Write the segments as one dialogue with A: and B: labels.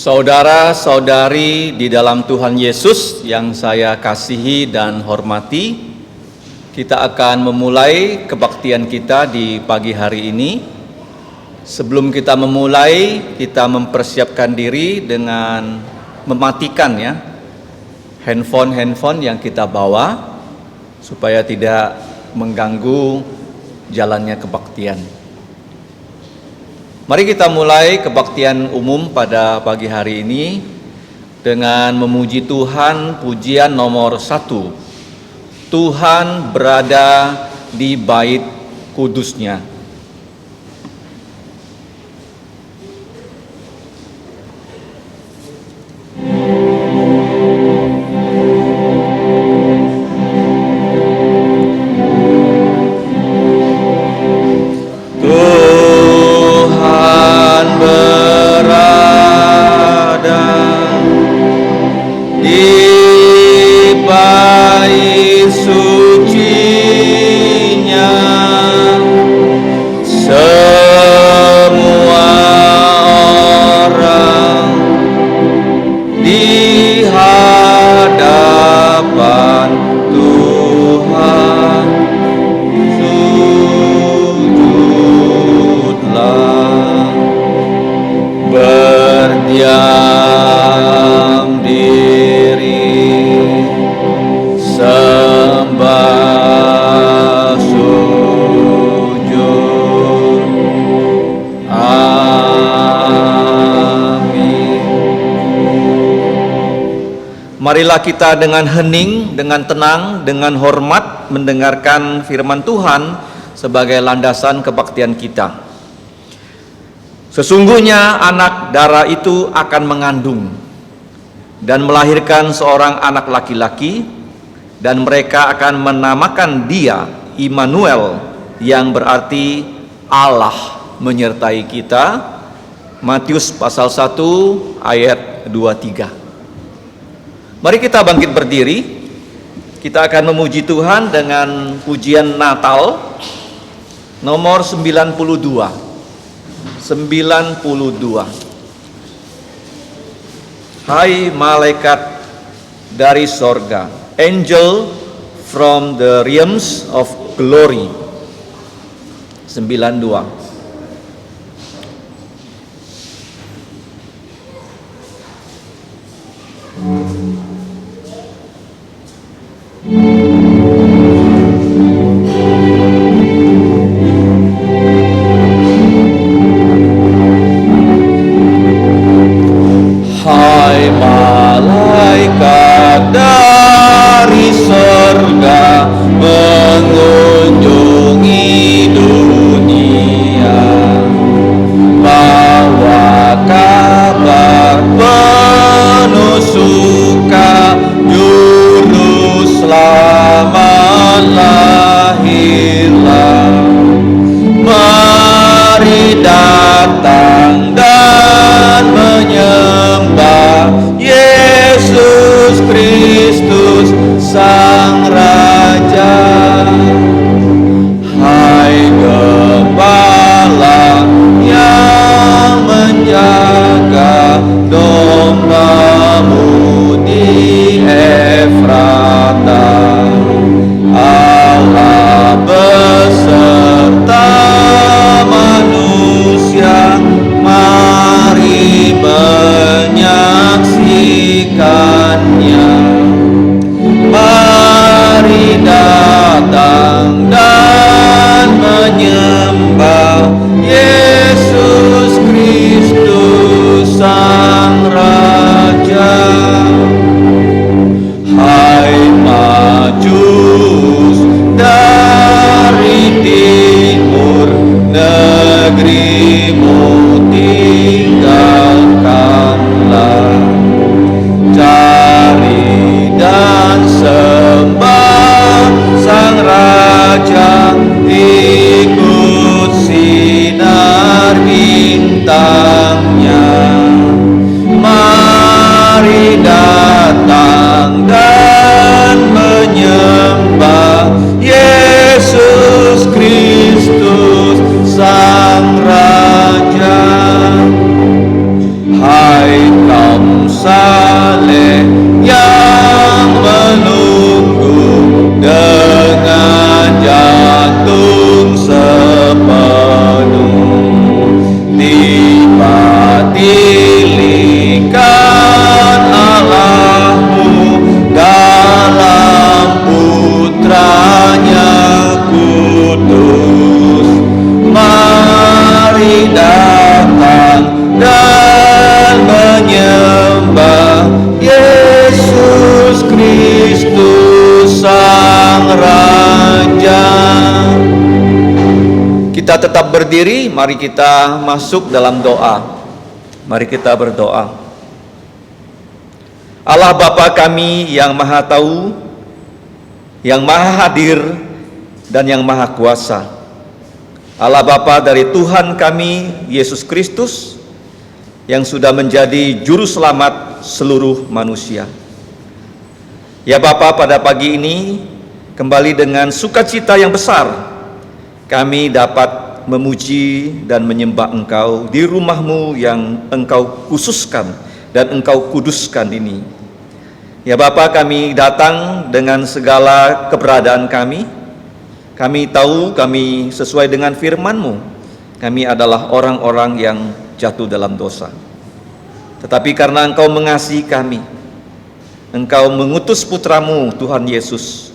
A: Saudara-saudari di dalam Tuhan Yesus yang saya kasihi dan hormati, kita akan memulai kebaktian kita di pagi hari ini. Sebelum kita memulai, kita mempersiapkan diri dengan mematikan handphone yang kita bawa supaya tidak mengganggu jalannya kebaktian. Mari kita mulai kebaktian umum pada pagi hari ini dengan memuji Tuhan, pujian nomor 1. Tuhan berada di bait kudusnya. Marilah kita dengan hening, dengan tenang, dengan hormat mendengarkan firman Tuhan sebagai landasan kebaktian kita. Sesungguhnya anak darah itu akan mengandung dan melahirkan seorang anak laki-laki, dan mereka akan menamakan dia Immanuel, yang berarti Allah menyertai kita. Matius pasal 1 ayat 23. Mari kita bangkit berdiri. Kita akan memuji Tuhan dengan pujian Natal nomor 92. 92. Hai malaikat dari sorga, angel from the realms of glory. 92.
B: Mengunjungi dunia.
A: Kita tetap berdiri, mari kita masuk dalam doa. Mari kita berdoa. Allah Bapa kami yang Maha Tahu, yang Maha Hadir, dan yang Maha Kuasa. Allah Bapa dari Tuhan kami, Yesus Kristus, yang sudah menjadi juru selamat seluruh manusia. Ya Bapa, pada pagi ini, kembali dengan sukacita yang besar, kami dapat memuji dan menyembah Engkau di rumah-Mu yang Engkau khususkan dan Engkau kuduskan ini. Ya Bapa, kami datang dengan segala keberadaan kami. Kami tahu kami sesuai dengan firman-Mu, kami adalah orang-orang yang jatuh dalam dosa. Tetapi karena Engkau mengasihi kami, Engkau mengutus putra-Mu Tuhan Yesus,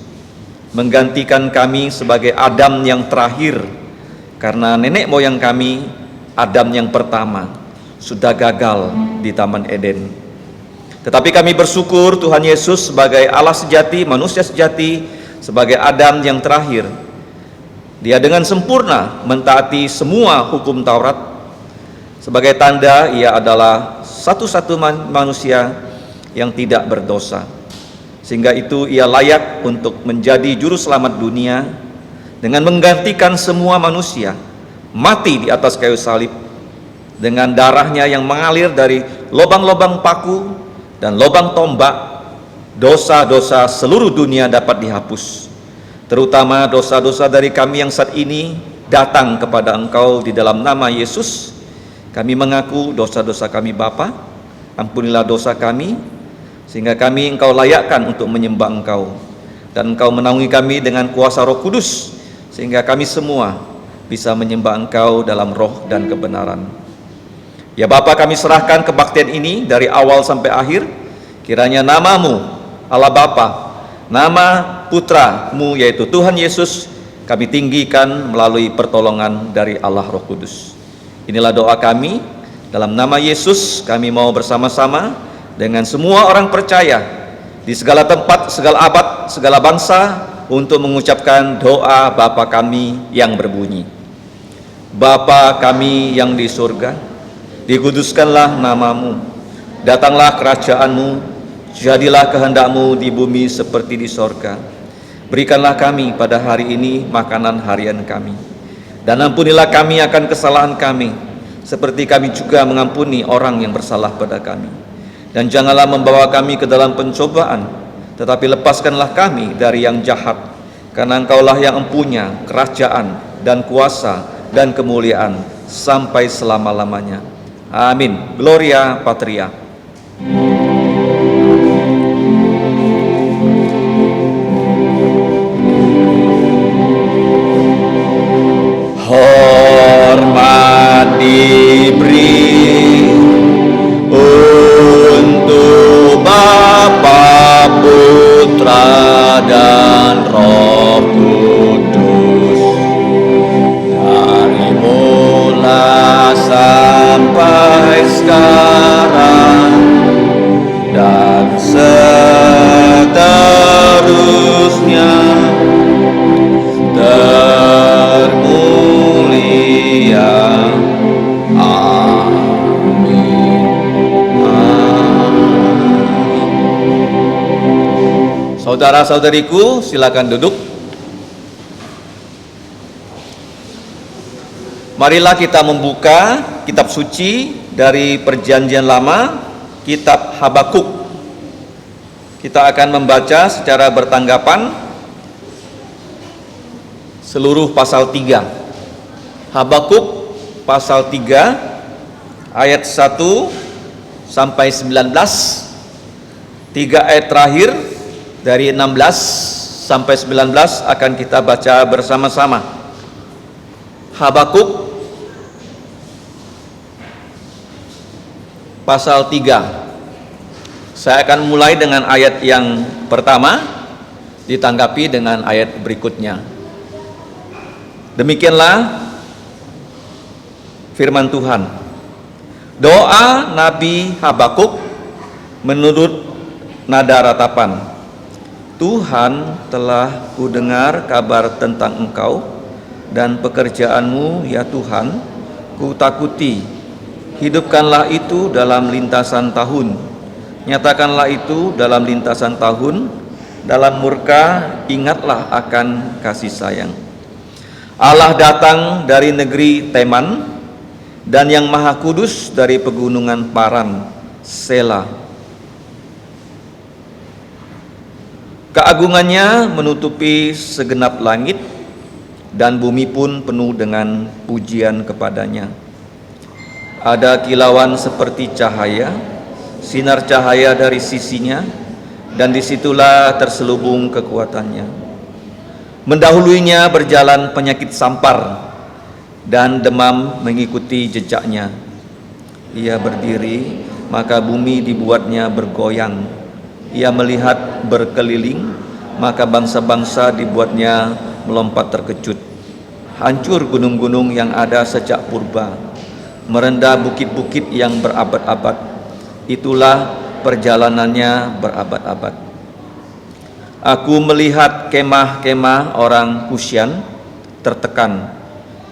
A: menggantikan kami sebagai Adam yang terakhir, karena nenek moyang kami, Adam yang pertama, sudah gagal di Taman Eden. Tetapi kami bersyukur Tuhan Yesus sebagai Allah sejati, manusia sejati, sebagai Adam yang terakhir. Dia dengan sempurna mentaati semua hukum Taurat. Sebagai tanda Ia adalah satu-satu manusia yang tidak berdosa. Sehingga itu Ia layak untuk menjadi juru selamat dunia dengan menggantikan semua manusia mati di atas kayu salib dengan darahnya yang mengalir dari lubang-lubang paku dan lubang tombak. Dosa-dosa seluruh dunia dapat dihapus, terutama dosa-dosa dari kami yang saat ini datang kepada Engkau di dalam nama Yesus. Kami mengaku dosa-dosa kami Bapa, ampunilah dosa kami, sehingga kami Engkau layakkan untuk menyembah Engkau, dan Engkau menaungi kami dengan kuasa Roh Kudus, sehingga kami semua bisa menyembah Engkau dalam roh dan kebenaran. Ya Bapa, kami serahkan kebaktian ini dari awal sampai akhir. Kiranya nama-Mu Allah Bapa, nama Putra-Mu yaitu Tuhan Yesus, kami tinggikan melalui pertolongan dari Allah Roh Kudus. Inilah doa kami, dalam nama Yesus kami mau bersama-sama dengan semua orang percaya di segala tempat, segala abad, segala bangsa, untuk mengucapkan doa Bapa kami yang berbunyi, Bapa kami yang di surga, dikuduskanlah nama-Mu, datanglah kerajaan-Mu, jadilah kehendak-Mu di bumi seperti di sorga. Berikanlah kami pada hari ini makanan harian kami, dan ampunilah kami akan kesalahan kami, seperti kami juga mengampuni orang yang bersalah pada kami. Dan janganlah membawa kami ke dalam pencobaan, tetapi lepaskanlah kami dari yang jahat, karena Engkaulah yang empunya kerajaan dan kuasa dan kemuliaan sampai selama-lamanya. Amin. Gloria Patria. Hormat diberi untuk Bapa, Putra, dan Roh Kudus, dari mula sampai sekarang dan seterusnya, termulia. Amin. Saudara-saudariku, silakan duduk. Marilah kita membuka kitab suci dari Perjanjian Lama, kitab Habakuk. Kita akan membaca secara bertanggapan seluruh pasal 3. Habakuk pasal 3 ayat 1 sampai 19. 3 ayat terakhir dari 16 sampai 19 akan kita baca bersama-sama. Habakuk pasal 3. Saya akan mulai dengan ayat yang pertama, ditanggapi dengan ayat berikutnya. Demikianlah firman Tuhan. Doa Nabi Habakuk menurut nada ratapan. Tuhan, telah kudengar kabar tentang Engkau dan pekerjaanmu, ya Tuhan, ku takuti. Hidupkanlah itu dalam lintasan tahun, nyatakanlah itu dalam lintasan tahun, dalam murka ingatlah akan kasih sayang. Allah datang dari negeri Teman, dan yang Maha Kudus dari pegunungan Paran. Selah. Keagungannya menutupi segenap langit, dan bumi pun penuh dengan pujian kepadanya. Ada kilauan seperti cahaya, sinar cahaya dari sisinya, dan disitulah terselubung kekuatannya. Mendahuluinya berjalan penyakit sampar, dan demam mengikuti jejaknya. Ia berdiri, maka bumi dibuatnya bergoyang. Ia melihat berkeliling, maka bangsa-bangsa dibuatnya melompat terkejut. Hancur gunung-gunung yang ada sejak purba, merendah bukit-bukit yang berabad-abad. Itulah perjalanannya berabad-abad. Aku melihat kemah-kemah orang Kusyan tertekan.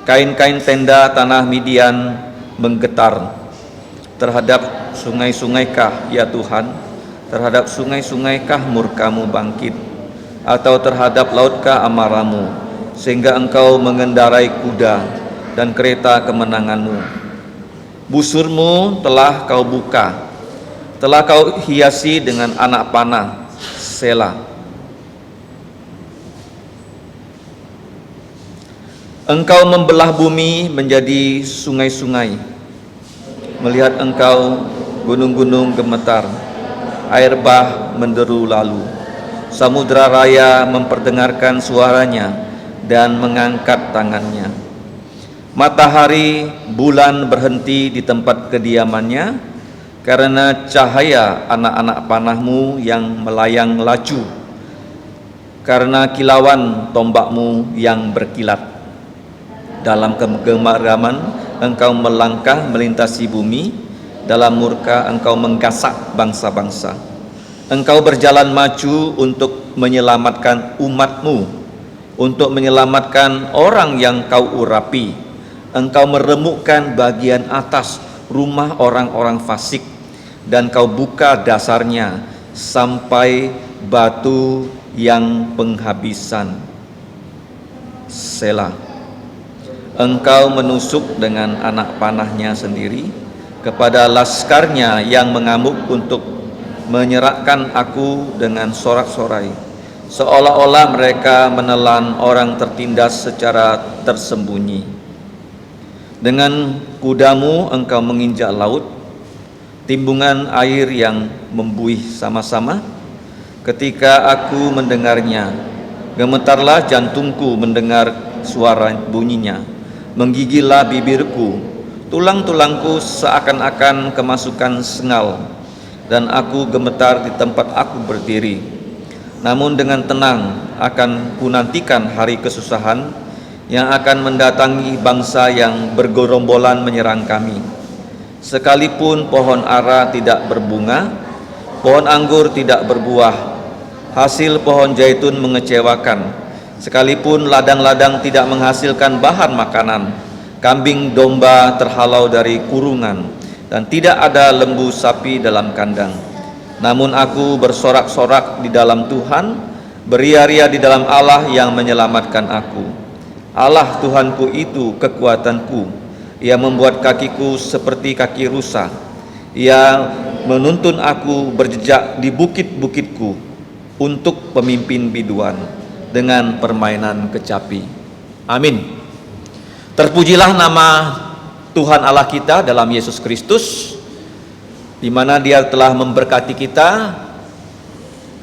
A: Kain-kain tenda tanah Midian menggetar. Terhadap sungai-sungaikah, ya Tuhan? Terhadap sungai-sungaikah murkamu bangkit? Atau terhadap lautkah amarahmu, sehingga engkau mengendarai kuda dan kereta kemenanganmu? Busurmu telah kau buka, telah kau hiasi dengan anak panah. Selah. Engkau membelah bumi menjadi sungai-sungai. Melihat engkau, gunung-gunung gemetar, air bah menderu lalu. Samudra raya memperdengarkan suaranya dan mengangkat tangannya. Matahari, bulan berhenti di tempat kediamannya karena cahaya anak-anak panahmu yang melayang laju, karena kilauan tombakmu yang berkilat. Dalam kegemaran engkau melangkah melintasi bumi, dalam murka engkau menggasak bangsa-bangsa. Engkau berjalan maju untuk menyelamatkan umatmu, untuk menyelamatkan orang yang kau urapi. Engkau meremukkan bagian atas rumah orang-orang fasik, dan kau buka dasarnya sampai batu yang penghabisan. Selah. Engkau menusuk dengan anak panahnya sendiri kepada laskarnya yang mengamuk untuk menyerahkan aku dengan sorak-sorai, seolah-olah mereka menelan orang tertindas secara tersembunyi. Dengan kudamu engkau menginjak laut, timbungan air yang membuih sama-sama. Ketika aku mendengarnya, gemetarlah jantungku mendengar suara bunyinya. Menggigillah bibirku, tulang-tulangku seakan-akan kemasukan sengal, dan aku gemetar di tempat aku berdiri. Namun dengan tenang akan kunantikan hari kesusahan yang akan mendatangi bangsa yang bergerombolan menyerang kami. Sekalipun pohon ara tidak berbunga, pohon anggur tidak berbuah, hasil pohon zaitun mengecewakan. Sekalipun ladang-ladang tidak menghasilkan bahan makanan, kambing domba terhalau dari kurungan, dan tidak ada lembu sapi dalam kandang. Namun aku bersorak-sorak di dalam Tuhan, beria-ria di dalam Allah yang menyelamatkan aku. Allah Tuhanku itu kekuatanku. Ia membuat kakiku seperti kaki rusa. Ia menuntun aku berjejak di bukit-bukitku untuk pemimpin biduan dengan permainan kecapi. Amin. Terpujilah nama Tuhan Allah kita dalam Yesus Kristus, di mana Dia telah memberkati kita,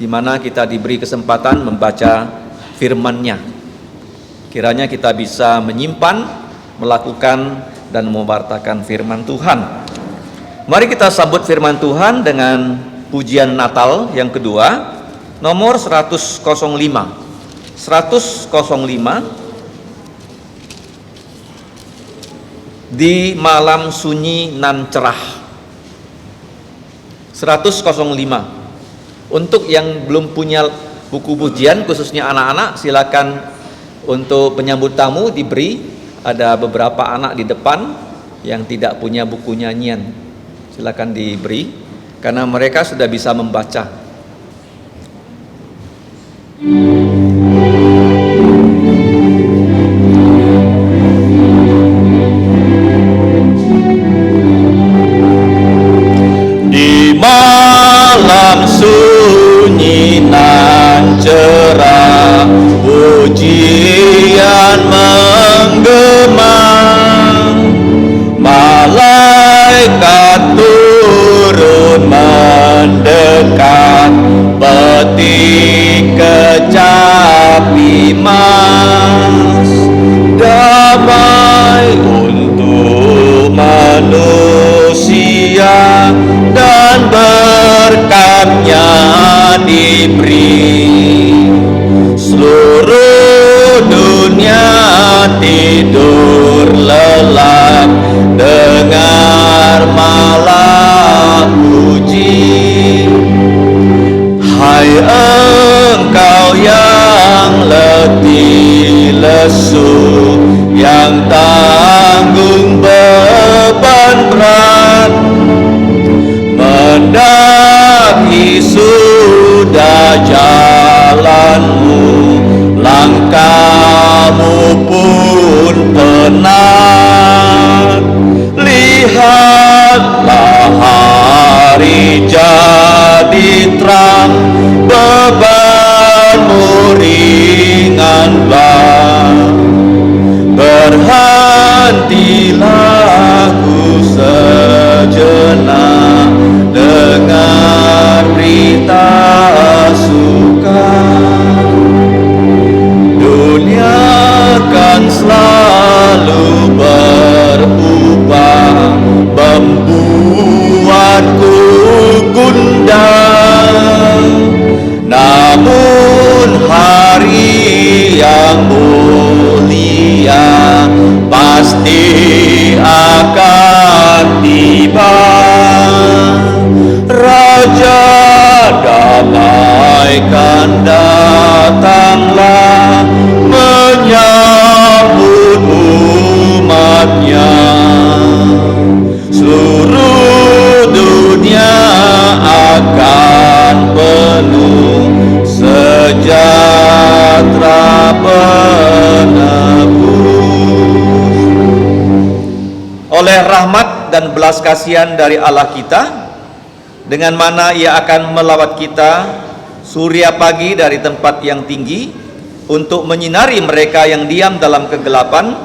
A: di mana kita diberi kesempatan membaca firman-Nya. Kiranya kita bisa menyimpan, melakukan, dan mewartakan firman Tuhan. Mari kita sambut firman Tuhan dengan pujian Natal yang kedua, nomor 105. 105 di malam sunyi nan cerah. 105. Untuk yang belum punya buku pujian, khususnya anak-anak, silakan Untuk penyambut tamu diberi, ada beberapa anak di depan yang tidak punya buku nyanyian. Silakan diberi, karena mereka sudah bisa membaca. Di malam sunyi nan cerah, pujian menggema, malaikat turun mendekat, peti kecapi mas, damai untuk manusia dan berkatnya diberi. Seluruh dunia tidur lelap, dengar malam puji. Hai engkau yang letih lesu, yang tanggung beban berat, mendaki sudah jalanmu, langkahmu pun penat. Lihatlah hari jadi terang, bebanmu ringanlah. Berhentilah ku sejenak, dengar berita suka. Dunia kan selalu berubah, membuatku gundah. Namun hari yang mulia pasti akan tiba. Raja damai kan datanglah, menyambut umatnya. Seluruh dunia akan penuh sejahtera penebus. Oleh rahmat dan belas kasihan dari Allah kita, dengan mana Ia akan melawat kita surya pagi dari tempat yang tinggi, untuk menyinari mereka yang diam dalam kegelapan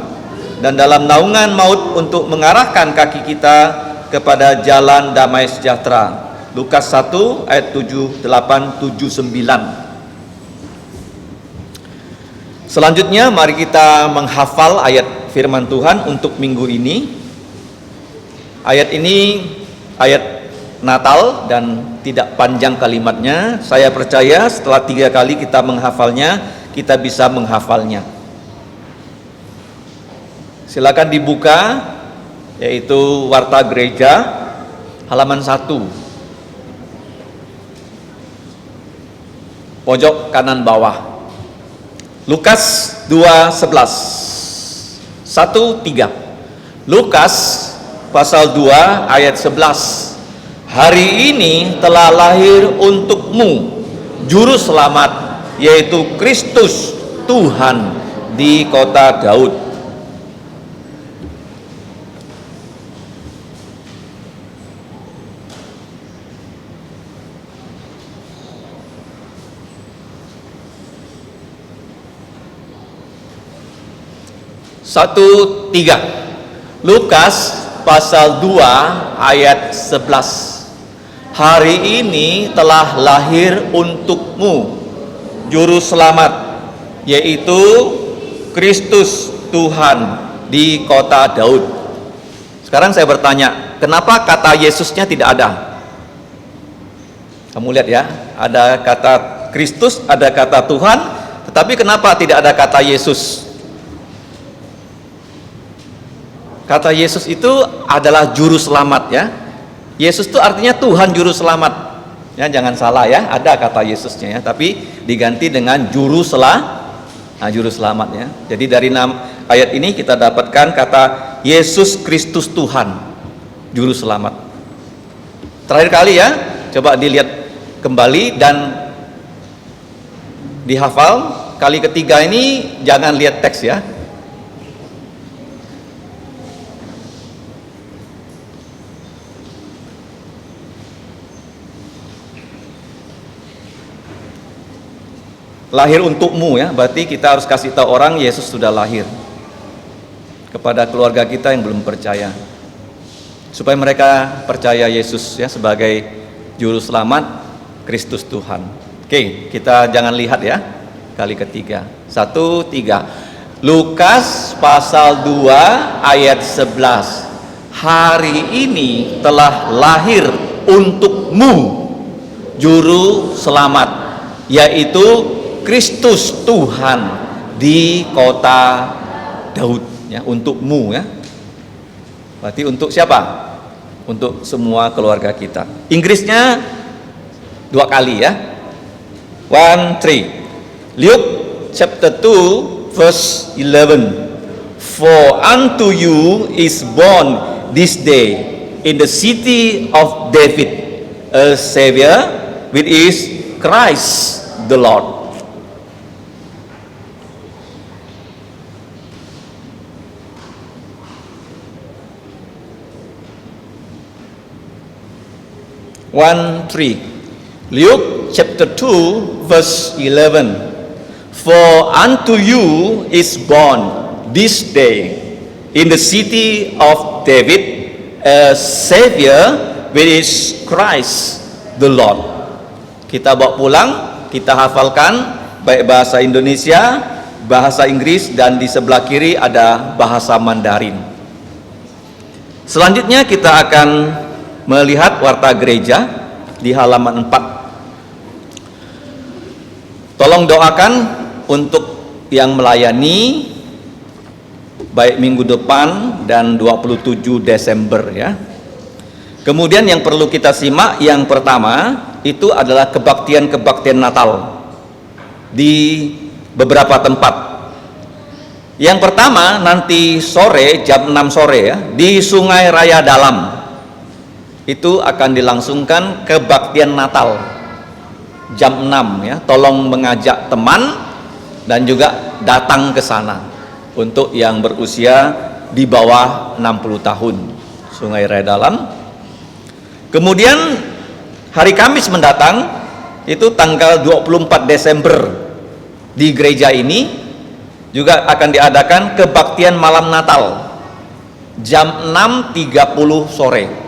A: dan dalam naungan maut, untuk mengarahkan kaki kita kepada jalan damai sejahtera. Lukas 1 ayat 7, 8, 7, 9. Selanjutnya mari kita menghafal ayat firman Tuhan untuk minggu ini. Ayat ini ayat Natal dan tidak panjang kalimatnya. Saya percaya setelah 3 kali kita menghafalnya, kita bisa menghafalnya. Silakan dibuka, yaitu Warta Gereja halaman 1, pojok kanan bawah. Lukas 2:11, 1-3. Lukas pasal 2 ayat 11. Hari ini telah lahir untukmu juru selamat, yaitu Kristus Tuhan di kota Daud. Satu, tiga. Lukas pasal 2 ayat 11. Hari ini telah lahir untukmu juru selamat, yaitu Kristus Tuhan di kota Daud. Sekarang saya bertanya, kenapa kata Yesusnya tidak ada? Kamu lihat ya, ada kata Kristus, ada kata Tuhan, tetapi kenapa tidak ada kata Yesus? Kata Yesus itu adalah juru selamat ya. Yesus itu artinya Tuhan juru selamat. Ya, jangan salah ya, ada kata Yesusnya ya, tapi diganti dengan juru Nah, juru selamat ya. Jadi dari ayat ini kita dapatkan kata Yesus Kristus Tuhan, juru selamat. Terakhir kali ya, coba dilihat kembali dan dihafal. Kali ketiga ini jangan lihat teks ya. Lahir untukmu ya, berarti kita harus kasih tahu orang Yesus sudah lahir kepada keluarga kita yang belum percaya, supaya mereka percaya Yesus ya sebagai juru selamat, Kristus Tuhan. Oke, kita jangan lihat ya. Kali ketiga 1, 3 Lukas pasal 2 ayat 11. Hari ini telah lahir untukmu juru selamat, yaitu Kristus Tuhan di kota Daud ya, untukmu ya. Berarti untuk siapa? Untuk semua keluarga kita. Inggrisnya 2 kali ya. 1, 3 Luke chapter 2 verse 11. For unto you is born this day in the city of David a Savior, which is Christ the Lord. Luke chapter 2 verse 11. For unto you is born this day in the city of David a Savior, which is Christ the Lord. Kita bawa pulang, kita hafalkan baik bahasa Indonesia, bahasa Inggris, dan di sebelah kiri ada bahasa Mandarin. Selanjutnya kita akan melihat warta gereja di halaman 4. Tolong doakan untuk yang melayani baik minggu depan dan 27 Desember ya. Kemudian yang perlu kita simak, yang pertama itu adalah kebaktian Natal di beberapa tempat. Yang pertama nanti sore jam 6 sore ya, di Sungai Raya Dalam. Itu akan dilangsungkan kebaktian Natal jam 6 ya. Tolong mengajak teman dan juga datang ke sana untuk yang berusia di bawah 60 tahun. Sungai Raya Dalam. Kemudian hari Kamis mendatang itu tanggal 24 Desember di gereja ini juga akan diadakan kebaktian malam Natal jam 6.30 sore.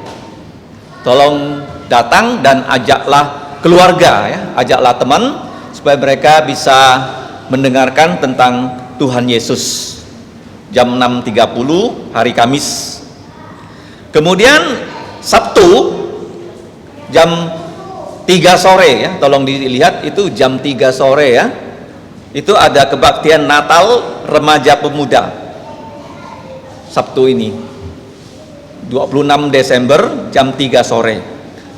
A: Tolong datang dan ajaklah keluarga ya, ajaklah teman supaya mereka bisa mendengarkan tentang Tuhan Yesus. Jam 6.30 hari Kamis. Kemudian Sabtu jam 3 sore ya, tolong dilihat itu jam 3 sore ya. Itu ada kebaktian Natal remaja pemuda. Sabtu ini 26 Desember jam 3 sore.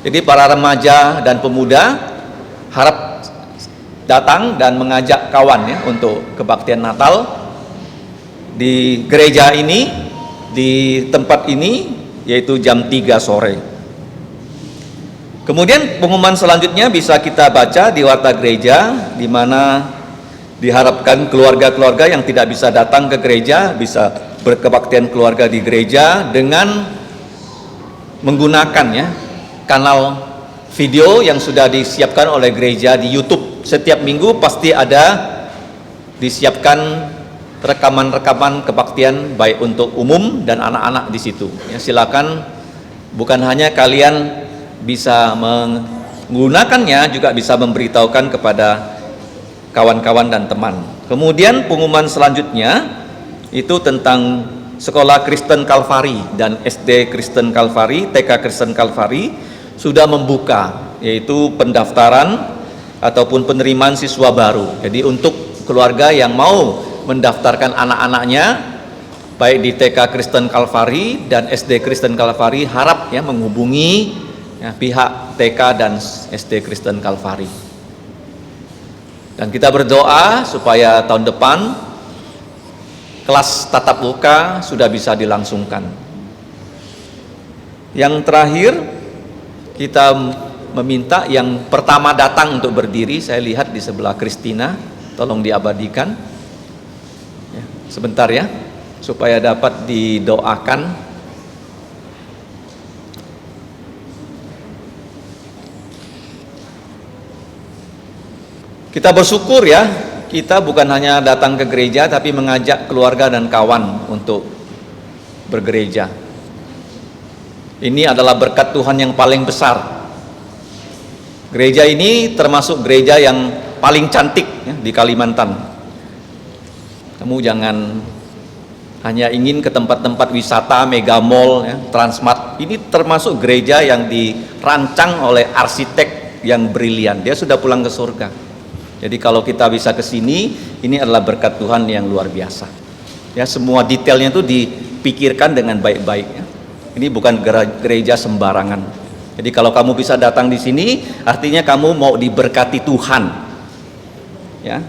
A: Jadi para remaja dan pemuda harap datang dan mengajak kawan ya untuk kebaktian Natal di gereja ini, di tempat ini, yaitu jam 3 sore. Kemudian pengumuman selanjutnya bisa kita baca di warta gereja, di mana diharapkan keluarga-keluarga yang tidak bisa datang ke gereja bisa berkebaktian keluarga di gereja dengan menggunakan ya kanal video yang sudah disiapkan oleh gereja di YouTube. Setiap minggu pasti ada disiapkan rekaman-rekaman kebaktian baik untuk umum dan anak-anak di situ. Ya, silakan, bukan hanya kalian bisa menggunakannya, juga bisa memberitahukan kepada kawan-kawan dan teman. Kemudian pengumuman selanjutnya itu tentang Sekolah Kristen Kalvari dan SD Kristen Kalvari, TK Kristen Kalvari sudah membuka, yaitu pendaftaran ataupun penerimaan siswa baru. Jadi untuk keluarga yang mau mendaftarkan anak-anaknya baik di TK Kristen Kalvari dan SD Kristen Kalvari, harap ya menghubungi ya, pihak TK dan SD Kristen Kalvari. Dan kita berdoa supaya tahun depan kelas tatap muka sudah bisa dilangsungkan. Yang terakhir, kita meminta yang pertama datang untuk berdiri. Saya lihat di sebelah Kristina, tolong diabadikan ya, sebentar ya, supaya dapat didoakan. Kita bersyukur ya, kita bukan hanya datang ke gereja tapi mengajak keluarga dan kawan untuk bergereja. Ini adalah berkat Tuhan yang paling besar. Gereja ini termasuk gereja yang paling cantik ya, di Kalimantan. Kamu jangan hanya ingin ke tempat-tempat wisata, mega mall, ya, Transmart. Ini termasuk gereja yang dirancang oleh arsitek yang brilian. Dia sudah pulang ke surga. Jadi kalau kita bisa ke sini, ini adalah berkat Tuhan yang luar biasa. Ya, semua detailnya itu dipikirkan dengan baik-baik. Ya. Ini bukan gereja sembarangan. Jadi kalau kamu bisa datang di sini, artinya kamu mau diberkati Tuhan. Ya.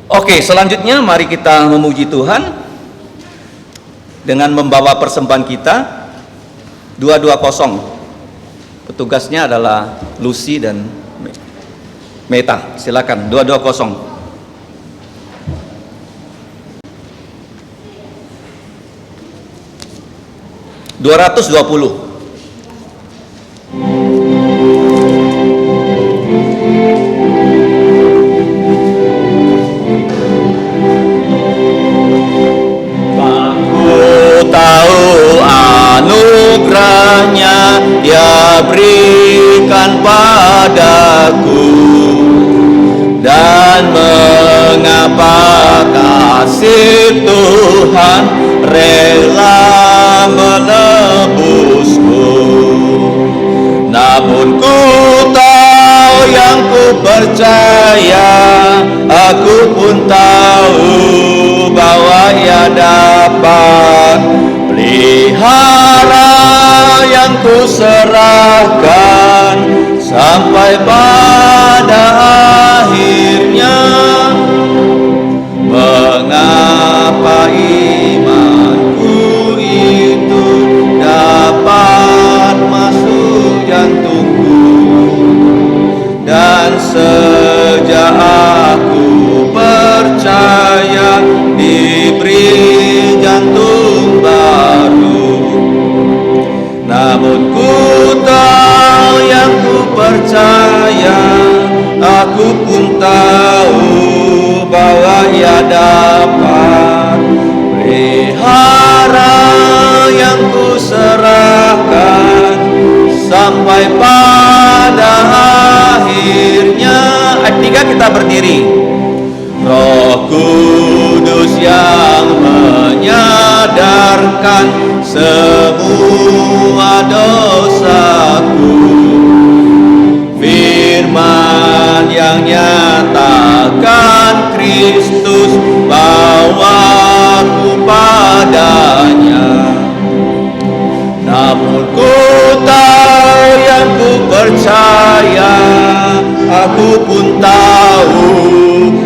A: Oke, selanjutnya mari kita memuji Tuhan dengan membawa persembahan kita 220. Petugasnya adalah Lucy dan Meta. Silakan 220. $220. Anugerahnya Dia berikan padaku, dan mengapa kasih Tuhan rela menebusku. Namun ku tahu yang ku percaya, aku pun tahu bahwa Ia dapat pelihara yang ku serahkan sampai pada akhirnya. Mengapa imanku itu dapat masuk jantungku, dan sejak aku percaya diberi jantung baru. Namun ku tahu yang ku percaya, aku pun tahu bahwa Ia dapat pelihara yang ku serahkan sampai pada akhirnya. Ayat 3 kita berdiri. Roh Kudus yang menyadarkan semua dosaku, firman yang nyatakan Kristus bawaku padanya. Namun ku tahu yang ku percaya, aku pun tahu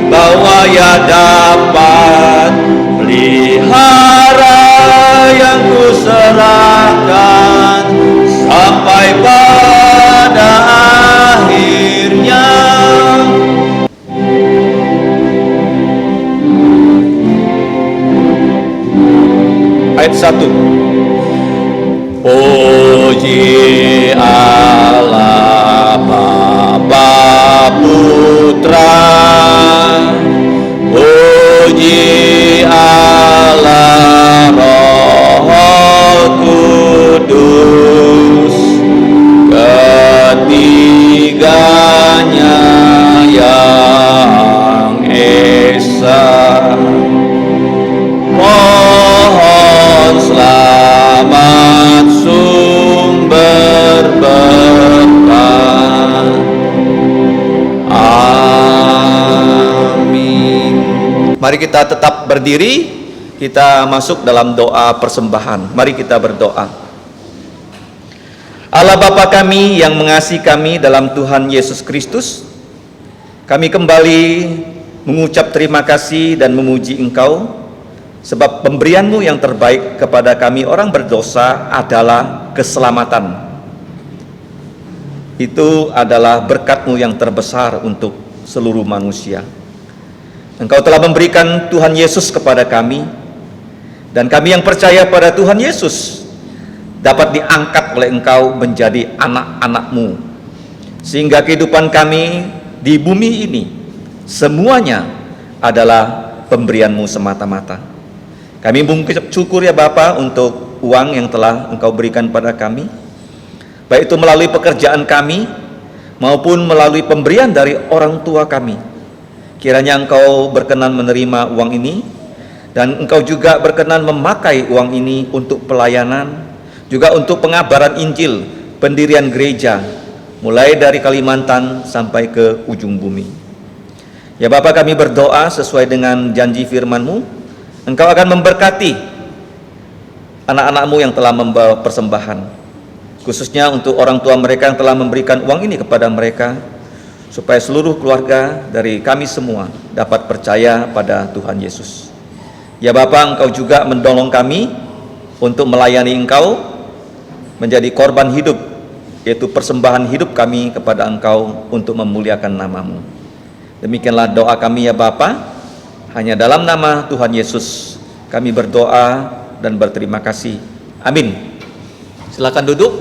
A: bahwa Ia dapat pelihara yang ku serahkan sampai pada akhirnya. Ayat 1. Puji Allah Bapa Putra, puji Allah Roh Kudus, ketiganya yang esa. Mohon selamat sumber berkat. Amin. Mari kita tetap berdiri, kita masuk dalam doa persembahan. Mari kita berdoa. Allah Bapa kami yang mengasihi kami dalam Tuhan Yesus Kristus, Kami kembali mengucap terima kasih dan memuji Engkau, sebab pemberian-Mu yang terbaik kepada kami orang berdosa adalah keselamatan. Itu adalah berkat-Mu yang terbesar untuk seluruh manusia. Engkau telah memberikan Tuhan Yesus kepada kami, dan kami yang percaya pada Tuhan Yesus dapat diangkat oleh Engkau menjadi anak-anak-Mu, sehingga kehidupan kami di bumi ini semuanya adalah pemberian-Mu semata-mata. Kami mengucap syukur ya Bapa untuk uang yang telah Engkau berikan pada kami, baik itu melalui pekerjaan kami maupun melalui pemberian dari orang tua kami. Kiranya Engkau berkenan menerima uang ini, dan Engkau juga berkenan memakai uang ini untuk pelayanan, juga untuk pengabaran Injil, pendirian gereja, mulai dari Kalimantan sampai ke ujung bumi. Ya Bapa, kami berdoa sesuai dengan janji firman-Mu, Engkau akan memberkati anak-anak-Mu yang telah membawa persembahan, khususnya untuk orang tua mereka yang telah memberikan uang ini kepada mereka, supaya seluruh keluarga dari kami semua dapat percaya pada Tuhan Yesus. Ya Bapa, Engkau juga mendorong kami untuk melayani Engkau, menjadi korban hidup, yaitu persembahan hidup kami kepada Engkau untuk memuliakan nama-Mu. Demikianlah doa kami ya Bapa, hanya dalam nama Tuhan Yesus kami berdoa dan berterima kasih. Amin. Silakan duduk.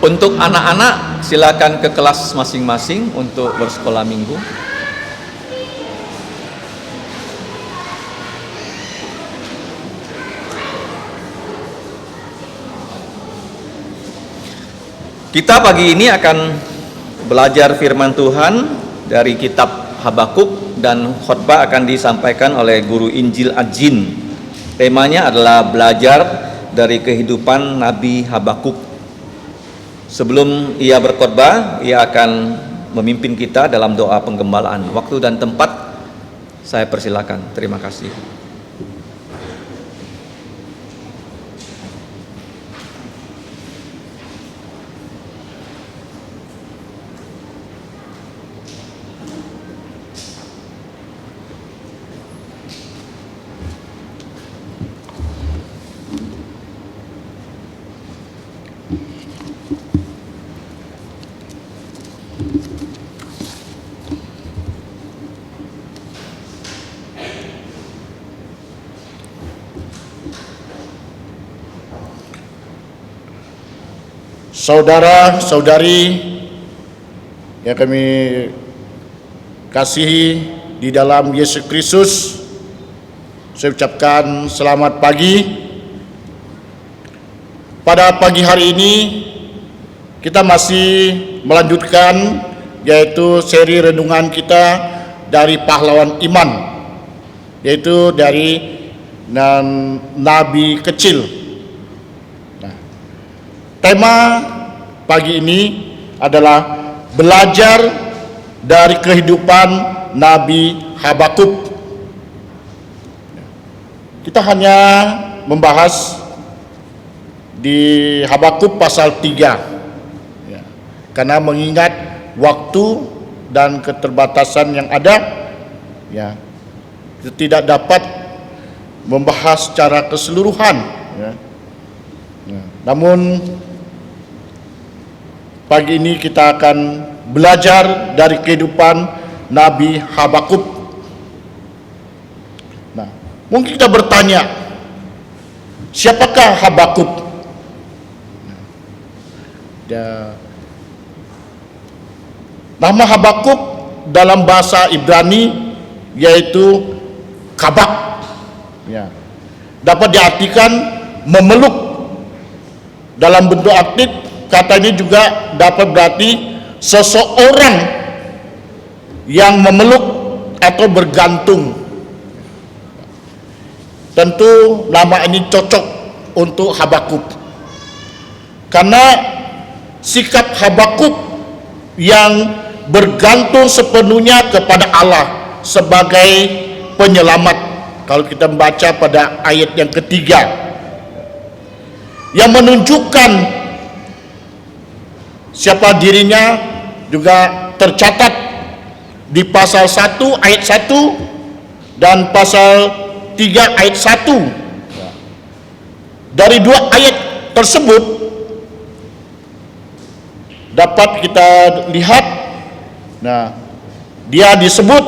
A: Untuk anak-anak silakan ke kelas masing-masing untuk bersekolah minggu. Kita pagi ini akan belajar firman Tuhan dari kitab Habakuk, dan khotbah akan disampaikan oleh guru Injil Ajin. Temanya adalah belajar dari kehidupan Nabi Habakuk. Sebelum ia berkhotbah, ia akan memimpin kita dalam doa penggembalaan. Waktu dan tempat saya persilakan. Terima kasih.
B: Saudara-saudari yang kami kasihi di dalam Yesus Kristus, saya ucapkan selamat pagi. Pada pagi hari ini kita masih melanjutkan yaitu seri renungan kita dari pahlawan iman, yaitu dari Nabi kecil. Tema pagi ini adalah belajar dari kehidupan Nabi Habakuk. Kita hanya membahas di Habakuk pasal 3, karena mengingat waktu dan keterbatasan yang ada, kita tidak dapat membahas secara keseluruhan. Namun pagi ini kita akan belajar dari kehidupan Nabi Habakuk. Nah, mungkin kita bertanya, siapakah Habakuk? Nama Habakuk dalam bahasa Ibrani yaitu kabak. Dapat diartikan memeluk. Dalam bentuk aktif, kata ini juga dapat berarti seseorang yang memeluk atau bergantung. Tentu nama ini cocok untuk Habakuk, karena sikap Habakuk yang bergantung sepenuhnya kepada Allah sebagai penyelamat. Kalau kita membaca pada ayat yang ketiga, yang menunjukkan siapa dirinya juga tercatat di pasal 1 ayat 1 dan pasal 3 ayat 1. Dari dua ayat tersebut dapat kita lihat, dia disebut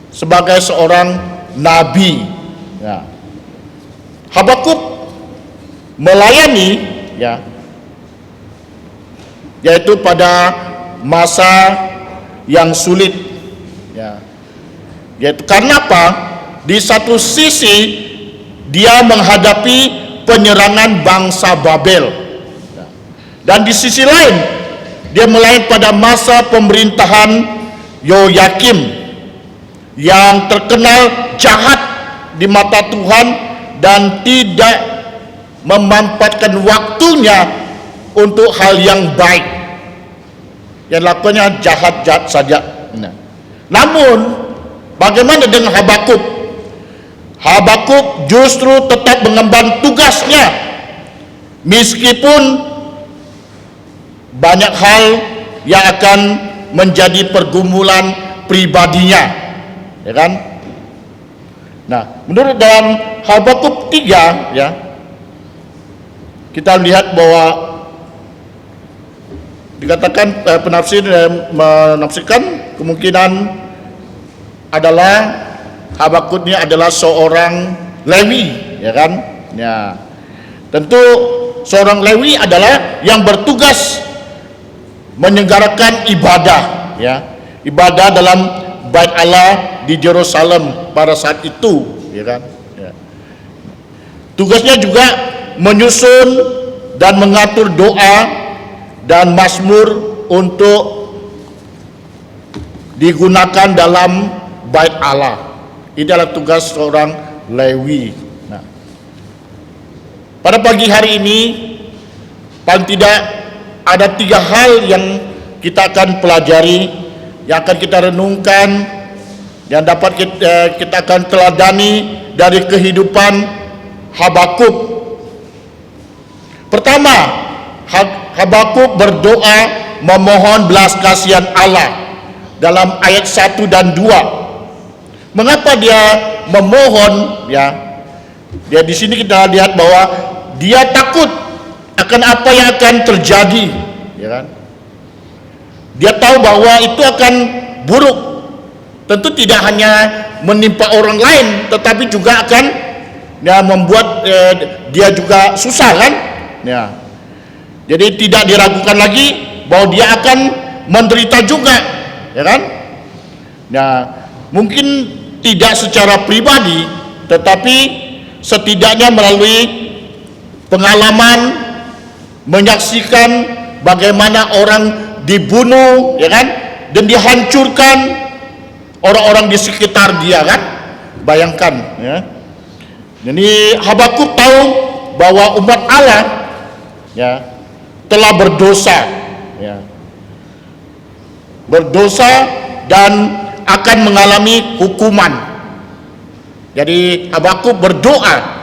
B: sebagai seorang nabi. Habakuk melayani, yaitu pada masa yang sulit, yaitu karena apa? Di satu sisi dia menghadapi penyerangan bangsa Babel, dan di sisi lain dia melayani pada masa pemerintahan Yoyakim yang terkenal jahat di mata Tuhan dan tidak memanfaatkan waktunya untuk hal yang baik. Yang lakukannya jahat-jahat saja. Namun bagaimana dengan Habakuk? Habakuk justru tetap mengemban tugasnya meskipun banyak hal yang akan menjadi pergumulan pribadinya, ya kan? Menurut dalam Habakuk 3, kita lihat bahwa dikatakan penafsir menafsirkan kemungkinan adalah Habakuk ini adalah seorang Lewi, ya kan? Tentu seorang Lewi adalah yang bertugas menyelenggarakan ibadah, ibadah dalam Bait Allah di Yerusalem pada saat itu, ya kan? Tugasnya juga menyusun dan mengatur doa dan mazmur untuk digunakan dalam Bait Allah. Ini adalah tugas seorang Lewi. Pada pagi hari ini paling tidak ada 3 hal yang kita akan pelajari, yang akan kita renungkan, yang dapat kita akan teladani dari kehidupan Habakuk. Pertama, Habakuk berdoa memohon belas kasihan Allah dalam ayat 1 dan 2. Mengapa dia memohon? Dia di sini kita lihat bahwa dia takut akan apa yang akan terjadi, ya kan? Dia tahu bahwa itu akan buruk. Tentu tidak hanya menimpa orang lain, tetapi juga akan membuat dia juga susah, kan? Jadi tidak diragukan lagi bahwa dia akan menderita juga, ya kan? Mungkin tidak secara pribadi, tetapi setidaknya melalui pengalaman menyaksikan bagaimana orang dibunuh, ya kan, dan dihancurkan orang-orang di sekitar dia, kan? Bayangkan, ya. Jadi Habakuk tahu bahwa umat Allah, telah berdosa, berdosa dan akan mengalami hukuman. Jadi Habakuk berdoa.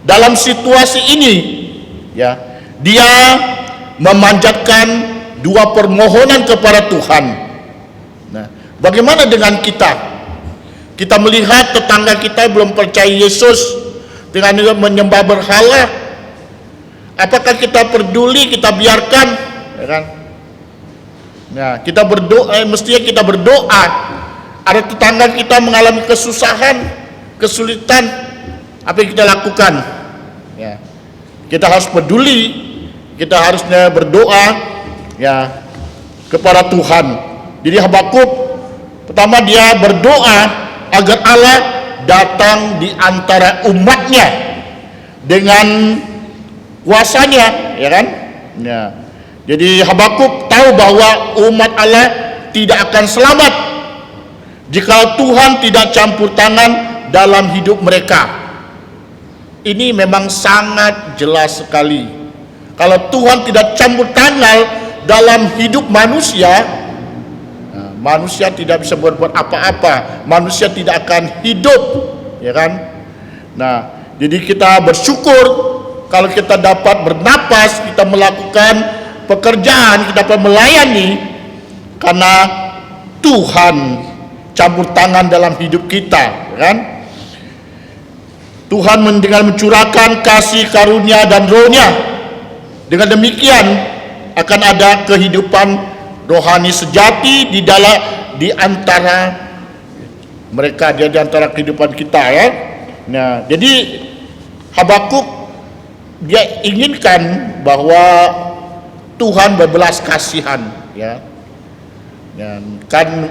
B: Dalam situasi ini, dia memanjatkan 2 permohonan kepada Tuhan. Bagaimana dengan kita? Kita melihat tetangga kita belum percaya Yesus dengan menyembah berhala. Apakah kita peduli, kita biarkan, ya kan? Kita berdoa, mestinya kita berdoa. Ada tetangga kita mengalami kesusahan, kesulitan, apa yang kita lakukan? Kita harus peduli, kita harusnya berdoa, kepada Tuhan. Jadi Habakuk pertama dia berdoa agar Allah datang di antara umatnya dengan kuasanya, ya kan? Jadi Habakuk tahu bahwa umat Allah tidak akan selamat jika Tuhan tidak campur tangan dalam hidup mereka. Ini memang sangat jelas sekali. Kalau Tuhan tidak campur tangan dalam hidup manusia, manusia tidak bisa berbuat apa-apa, manusia tidak akan hidup, ya kan? Nah, jadi kita bersyukur kalau kita dapat bernapas, kita melakukan pekerjaan, kita dapat melayani, karena Tuhan campur tangan dalam hidup kita, ya kan? Tuhan dengan mencurahkan kasih karunia dan rohnya. Dengan demikian akan ada kehidupan rohani sejati di antara mereka, di antara kehidupan kita, ya. Nah, jadi Habakuk dia inginkan bahwa Tuhan berbelas kasihan, ya. Dan kan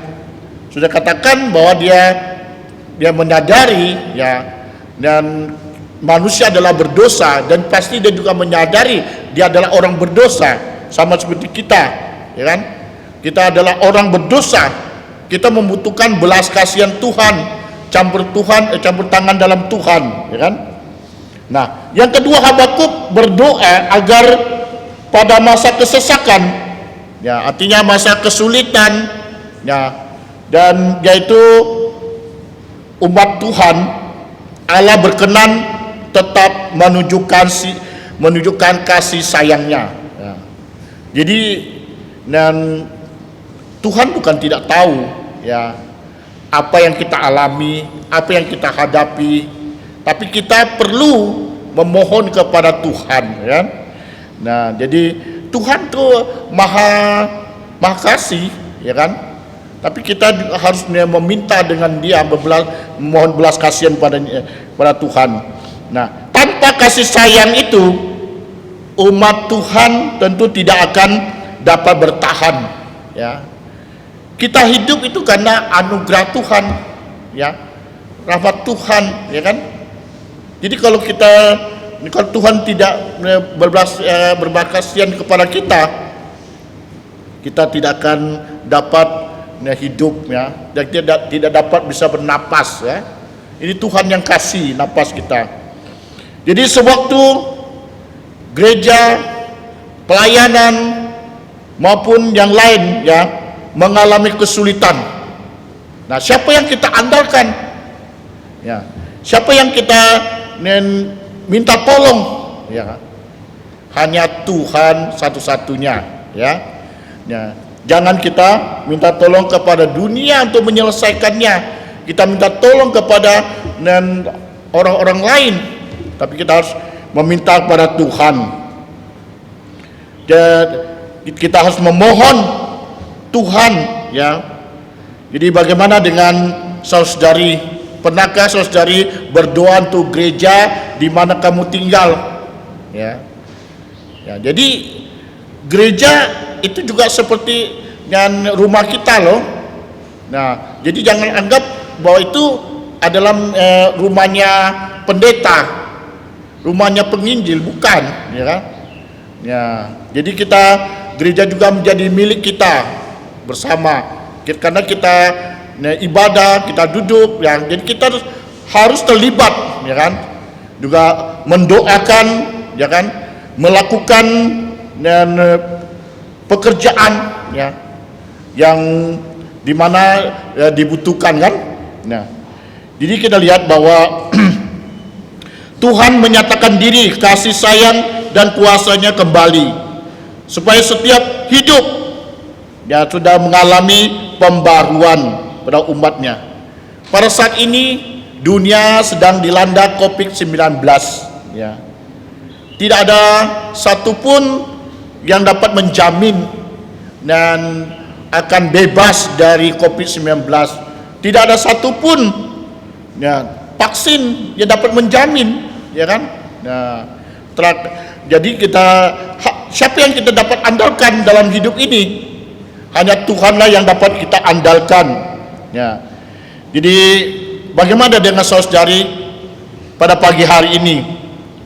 B: sudah katakan bahwa dia menyadari, ya, dan manusia adalah berdosa, dan pasti dia juga menyadari dia adalah orang berdosa sama seperti kita, ya kan? Kita adalah orang berdosa, kita membutuhkan belas kasihan Tuhan, campur tangan dalam Tuhan, ya kan? Nah, yang kedua, Habakuk berdoa agar pada masa kesesakan, ya, artinya masa kesulitan, ya, dan yaitu umat Tuhan, Allah berkenan tetap menunjukkan kasih sayangnya, ya. Jadi, dan Tuhan bukan tidak tahu, ya, apa yang kita alami, apa yang kita hadapi, tapi kita perlu memohon kepada Tuhan, ya. Nah, jadi Tuhan tuh maha kasih, ya kan? Tapi kita harus meminta dengan dia, memohon belas kasihan pada Tuhan. Nah, tanpa kasih sayang itu, umat Tuhan tentu tidak akan dapat bertahan, ya. Kita hidup itu karena anugerah Tuhan, ya, rahmat Tuhan, ya kan? Jadi kalau Tuhan tidak berbelas kasihan kepada kita tidak akan dapat hidup, ya, dan tidak dapat bisa bernapas, ya. Ini Tuhan yang kasih napas kita. Jadi sewaktu gereja, pelayanan maupun yang lain, ya, mengalami kesulitan, nah, siapa yang kita andalkan, ya, siapa yang kita minta tolong, ya, hanya Tuhan satu-satunya, ya. Ya, jangan kita minta tolong kepada dunia untuk menyelesaikannya, kita minta tolong kepada orang-orang lain, tapi kita harus meminta kepada Tuhan. Dan kita harus memohon Tuhan, ya. Jadi bagaimana dengan saudari? Pernahkah saudari berdoa untuk gereja di mana kamu tinggal, ya? Ya, jadi gereja itu juga seperti dengan rumah kita loh. Nah, jadi jangan anggap bahwa itu adalah rumahnya pendeta, rumahnya penginjil, bukan, ya kan? Ya, jadi gereja juga menjadi milik kita bersama, karena kita ibadah, kita duduk, ya. Jadi kita harus terlibat, ya kan? Juga mendoakan, ya kan? Melakukan pekerjaan, ya, yang dimana dibutuhkan, kan? Nah, jadi kita lihat bahwa Tuhan menyatakan diri kasih sayang dan kuasanya kembali, supaya setiap hidup, ya, sudah mengalami pembaruan pada umatnya. Pada saat ini dunia sedang dilanda COVID-19, ya. Tidak ada satupun yang dapat menjamin dan akan bebas dari COVID-19. Tidak ada satupun, ya, vaksin yang dapat menjamin, ya kan? Nah, jadi siapa yang kita dapat andalkan dalam hidup ini? Hanya Tuhanlah yang dapat kita andalkan, ya. Jadi bagaimana dengan saudari pada pagi hari ini?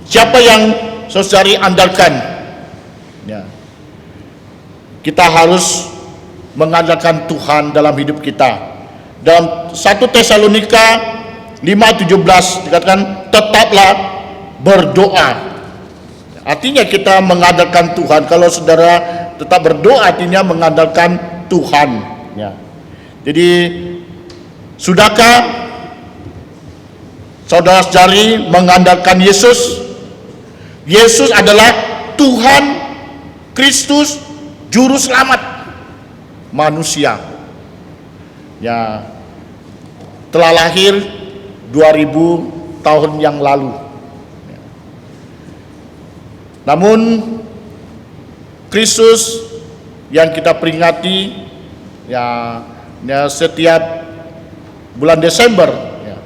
B: Siapa yang saudari andalkan? Ya. Kita harus mengandalkan Tuhan dalam hidup kita. Dalam 1 Tesalonika 5:17 dikatakan, tetaplah berdoa. Artinya kita mengandalkan Tuhan. Kalau saudara tetap berdoa artinya mengandalkan Tuhan. Ya. Jadi sudahkah saudara-saudari mengandalkan Yesus? Yesus adalah Tuhan Kristus Juru Selamat manusia. Ya, telah lahir 2000 tahun yang lalu. Namun Kristus yang kita peringati ya setiap bulan Desember, ya,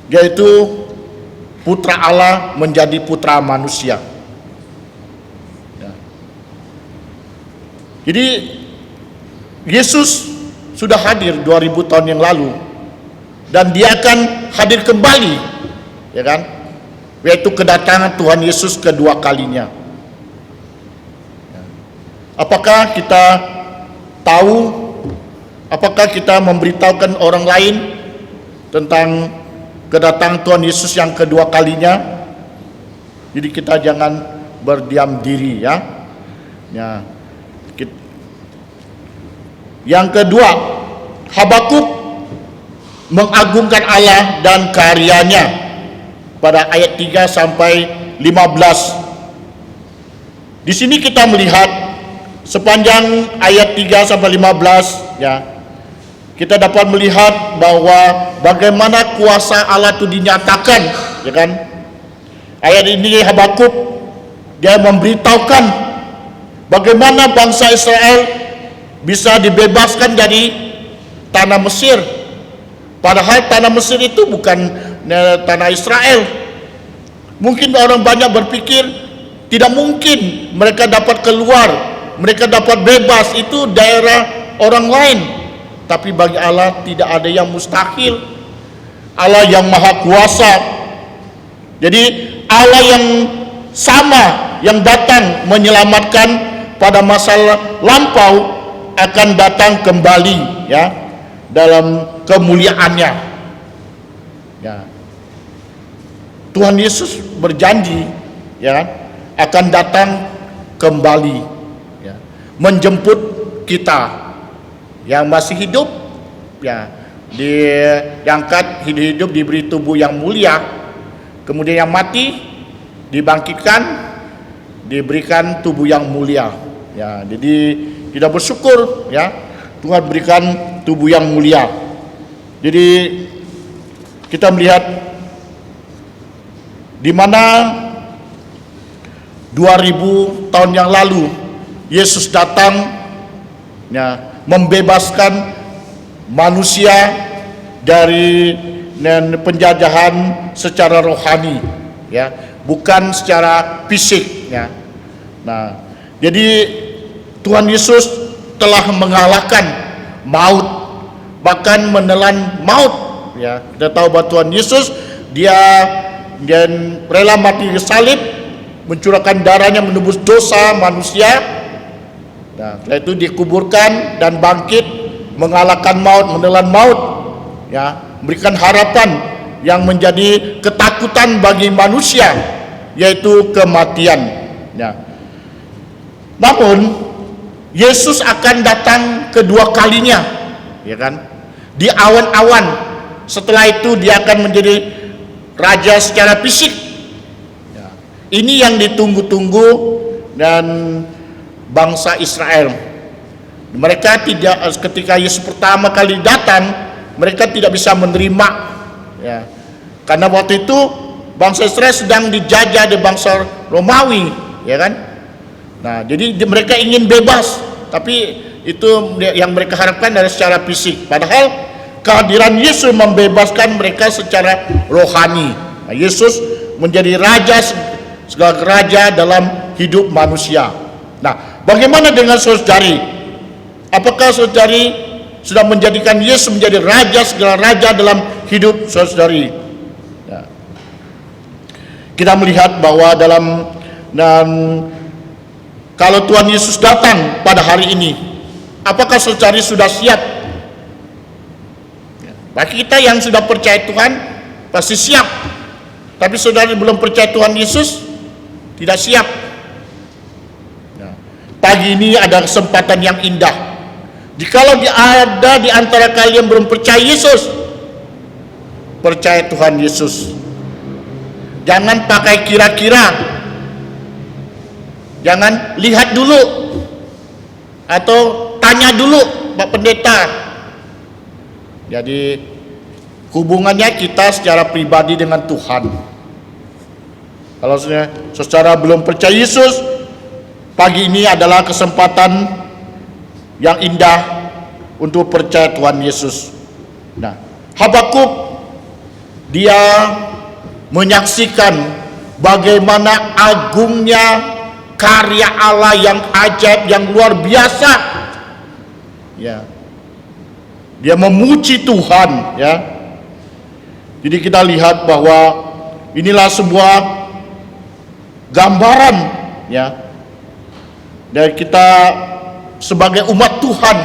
B: yaitu putra Allah menjadi putra manusia. Ya. Jadi Yesus sudah hadir 2000 tahun yang lalu dan dia akan hadir kembali, ya kan? Yaitu kedatangan Tuhan Yesus kedua kalinya. Ya. Apakah kita tahu, apakah kita memberitahukan orang lain tentang kedatangan Tuhan Yesus yang kedua kalinya? Jadi kita jangan berdiam diri, ya. Ya. Yang kedua, Habakuk mengagungkan Allah dan karyanya pada ayat 3 sampai 15. Di sini kita melihat sepanjang ayat 3 sampai 15, ya. Kita dapat melihat bahwa bagaimana kuasa Allah itu dinyatakan, ya kan? Ayat ini Habakuk dia memberitahukan bagaimana bangsa Israel bisa dibebaskan dari tanah Mesir. Padahal tanah Mesir itu bukan tanah Israel. Mungkin orang banyak berpikir tidak mungkin mereka dapat keluar, mereka dapat bebas, itu daerah orang lain. Tapi bagi Allah tidak ada yang mustahil. Allah yang maha kuasa. Jadi Allah yang sama yang datang menyelamatkan pada masa lampau akan datang kembali, ya, dalam kemuliaannya. Ya. Tuhan Yesus berjanji, ya, akan datang kembali, ya, menjemput kita yang masih hidup, ya, diangkat hidup, diberi tubuh yang mulia, kemudian yang mati dibangkitkan, diberikan tubuh yang mulia. Ya, jadi kita bersyukur, ya, Tuhan berikan tubuh yang mulia. Jadi kita melihat di mana 2000 tahun yang lalu Yesus datang, ya, membebaskan manusia dari penjajahan secara rohani, ya, bukan secara fisik, ya. Nah, jadi Tuhan Yesus telah mengalahkan maut, bahkan menelan maut, ya. Kita tahu bahwa Tuhan Yesus dia rela mati di salib, mencurahkan darahnya menebus dosa manusia. Nah, setelah itu dikuburkan dan bangkit, mengalahkan maut, menelan maut, ya, memberikan harapan yang menjadi ketakutan bagi manusia, yaitu kematian, ya. Namun Yesus akan datang kedua kalinya, ya kan? Di awan-awan. Setelah itu dia akan menjadi raja secara fisik. Ya. Ini yang ditunggu-tunggu dan bangsa Israel. Mereka tidak, ketika Yesus pertama kali datang, mereka tidak bisa menerima, ya. Karena waktu itu bangsa Israel sedang dijajah di bangsa Romawi, ya kan? Nah, jadi mereka ingin bebas, tapi itu yang mereka harapkan dari secara fisik. Padahal kehadiran Yesus membebaskan mereka secara rohani. Nah, Yesus menjadi raja, segala raja dalam hidup manusia. Nah, bagaimana dengan saudari? Apakah saudari sudah menjadikan Yesus menjadi raja, segala raja dalam hidup saudari? Ya. Kita melihat bahwa kalau Tuhan Yesus datang pada hari ini, apakah saudari sudah siap? Bagi kita yang sudah percaya Tuhan pasti siap. Tapi saudari belum percaya Tuhan Yesus, tidak siap. Nah, pagi ini ada kesempatan yang indah. Jikalau ada di antara kalian belum percaya Yesus, percaya Tuhan Yesus. Jangan pakai kira-kira. Jangan lihat dulu atau tanya dulu Pak Pendeta. Jadi hubungannya kita secara pribadi dengan Tuhan. Kalau secara belum percaya Yesus, pagi ini adalah kesempatan yang indah untuk percaya Tuhan Yesus. Nah, Habakuk dia menyaksikan bagaimana agungnya karya Allah yang ajaib, yang luar biasa. Ya. Dia memuji Tuhan, ya. Jadi kita lihat bahwa inilah sebuah gambaran, ya. Dan kita sebagai umat Tuhan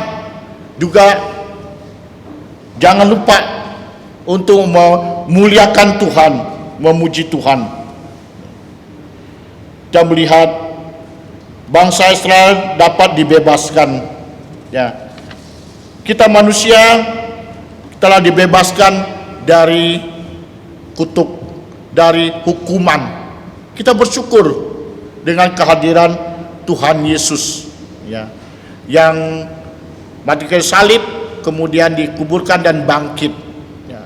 B: juga jangan lupa untuk memuliakan Tuhan, memuji Tuhan. Kita melihat bangsa Israel dapat dibebaskan, ya. Kita manusia telah dibebaskan dari kutuk, dari hukuman. Kita bersyukur dengan kehadiran Tuhan Yesus, ya, yang mati kayu salib, kemudian dikuburkan dan bangkit, ya.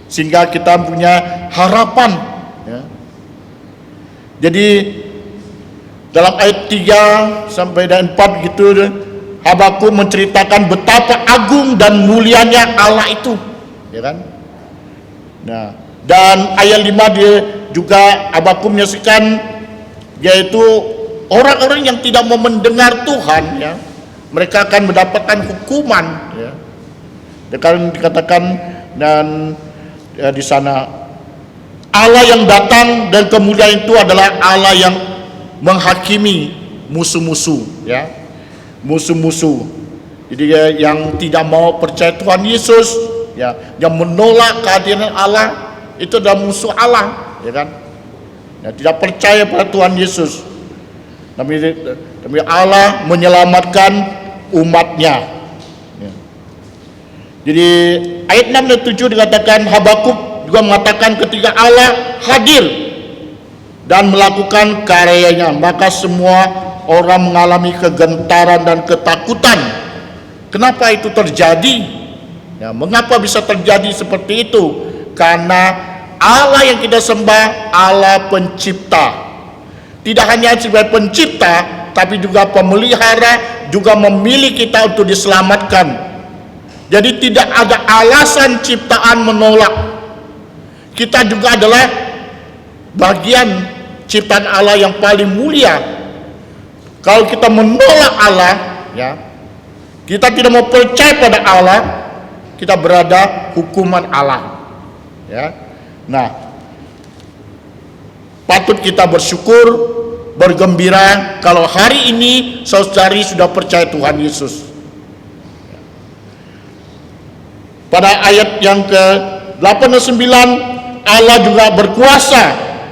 B: Sehingga kita punya harapan, ya. Jadi dalam ayat 3 sampai dan 4 gitu, Habakuk menceritakan betapa agung dan mulianya Allah itu, ya kan? Nah, dan ayat 5 dia juga Habakuk menyaksikan yaitu orang-orang yang tidak mau mendengar Tuhan, ya, mereka akan mendapatkan hukuman, ya. Dan dikatakan dan ya, di sana Allah yang datang dan kemuliaan itu adalah Allah yang menghakimi musuh-musuh, ya, musuh-musuh. Jadi ya, yang tidak mau percaya Tuhan Yesus, ya, yang menolak kehadiran Allah, itu adalah musuh Allah, ya kan? Ya, tidak percaya pada Tuhan Yesus. Tapi Allah menyelamatkan umatnya, ya. Jadi ayat 6 dan 7 dikatakan Habakuk juga mengatakan ketika Allah hadir dan melakukan karyanya, maka semua orang mengalami kegentaran dan ketakutan. Kenapa itu terjadi? Ya, mengapa bisa terjadi seperti itu? Karena Allah yang kita sembah Allah pencipta. Tidak hanya sebagai pencipta, tapi juga pemelihara, juga memilih kita untuk diselamatkan. Jadi tidak ada alasan ciptaan menolak. Kita juga adalah bagian ciptaan Allah yang paling mulia. Kalau kita menolak Allah, ya, kita tidak mau percaya pada Allah, kita berada hukuman Allah, ya. Nah, patut kita bersyukur, bergembira kalau hari ini saudari sudah percaya Tuhan Yesus. Pada ayat yang ke-8 dan 9, Allah juga berkuasa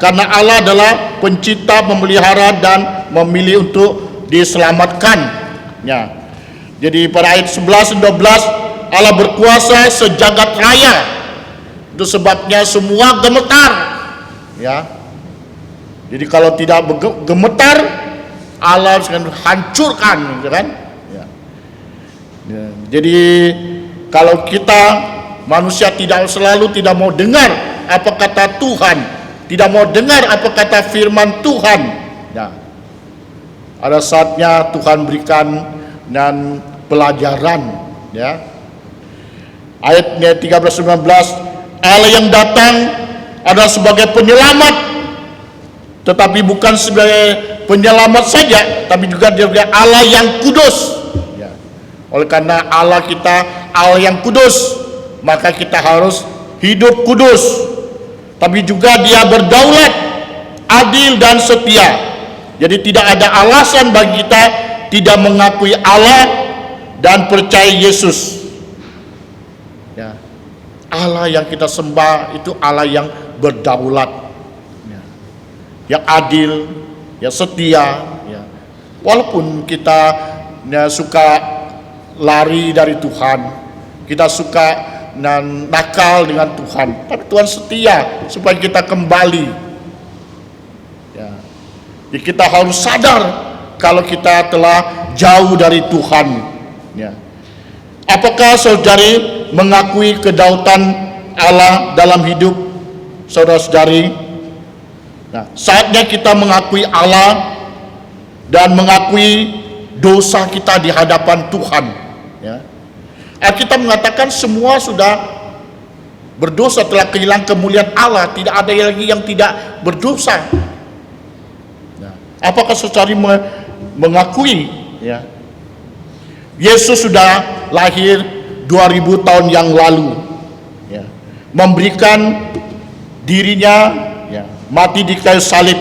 B: karena Allah adalah pencipta, memelihara dan memilih untuk diselamatkan, ya. Jadi pada ayat 11 dan 12 Allah berkuasa sejagat raya. Itu sebabnya semua gemetar, ya. Jadi kalau tidak gemetar, Allah akan hancurkan, gitu kan? Ya. Ya. Jadi kalau kita manusia selalu tidak mau dengar apa kata Tuhan, tidak mau dengar apa kata firman Tuhan, ya, ada saatnya Tuhan berikan dan pelajaran, ya. Ayatnya 13-19, Allah yang datang adalah sebagai penyelamat, tetapi bukan sebagai penyelamat saja, tapi juga dia Allah yang kudus, ya. Oleh karena Allah kita Allah yang kudus, maka kita harus hidup kudus. Tapi juga dia berdaulat, adil dan setia. Jadi tidak ada alasan bagi kita tidak mengakui Allah dan percaya Yesus, ya. Allah yang kita sembah itu Allah yang berdaulat, ya, yang adil ya setia, ya. Walaupun kita suka lari dari Tuhan, kita suka nakal dengan Tuhan, tapi Tuhan setia supaya kita kembali. Ya. Jadi kita harus sadar kalau kita telah jauh dari Tuhan. Ya. Apakah saudari mengakui kedaulatan Allah dalam hidup saudara-saudari? Nah, saatnya kita mengakui Allah dan mengakui dosa kita di hadapan Tuhan. Ya. Alkitab mengatakan semua sudah berdosa, telah kehilangan kemuliaan Allah, tidak ada lagi yang tidak berdosa. Nah, apakah saudari mengakui? Ya, Yesus sudah lahir 2000 tahun yang lalu, ya, memberikan dirinya, ya, mati di kayu salib,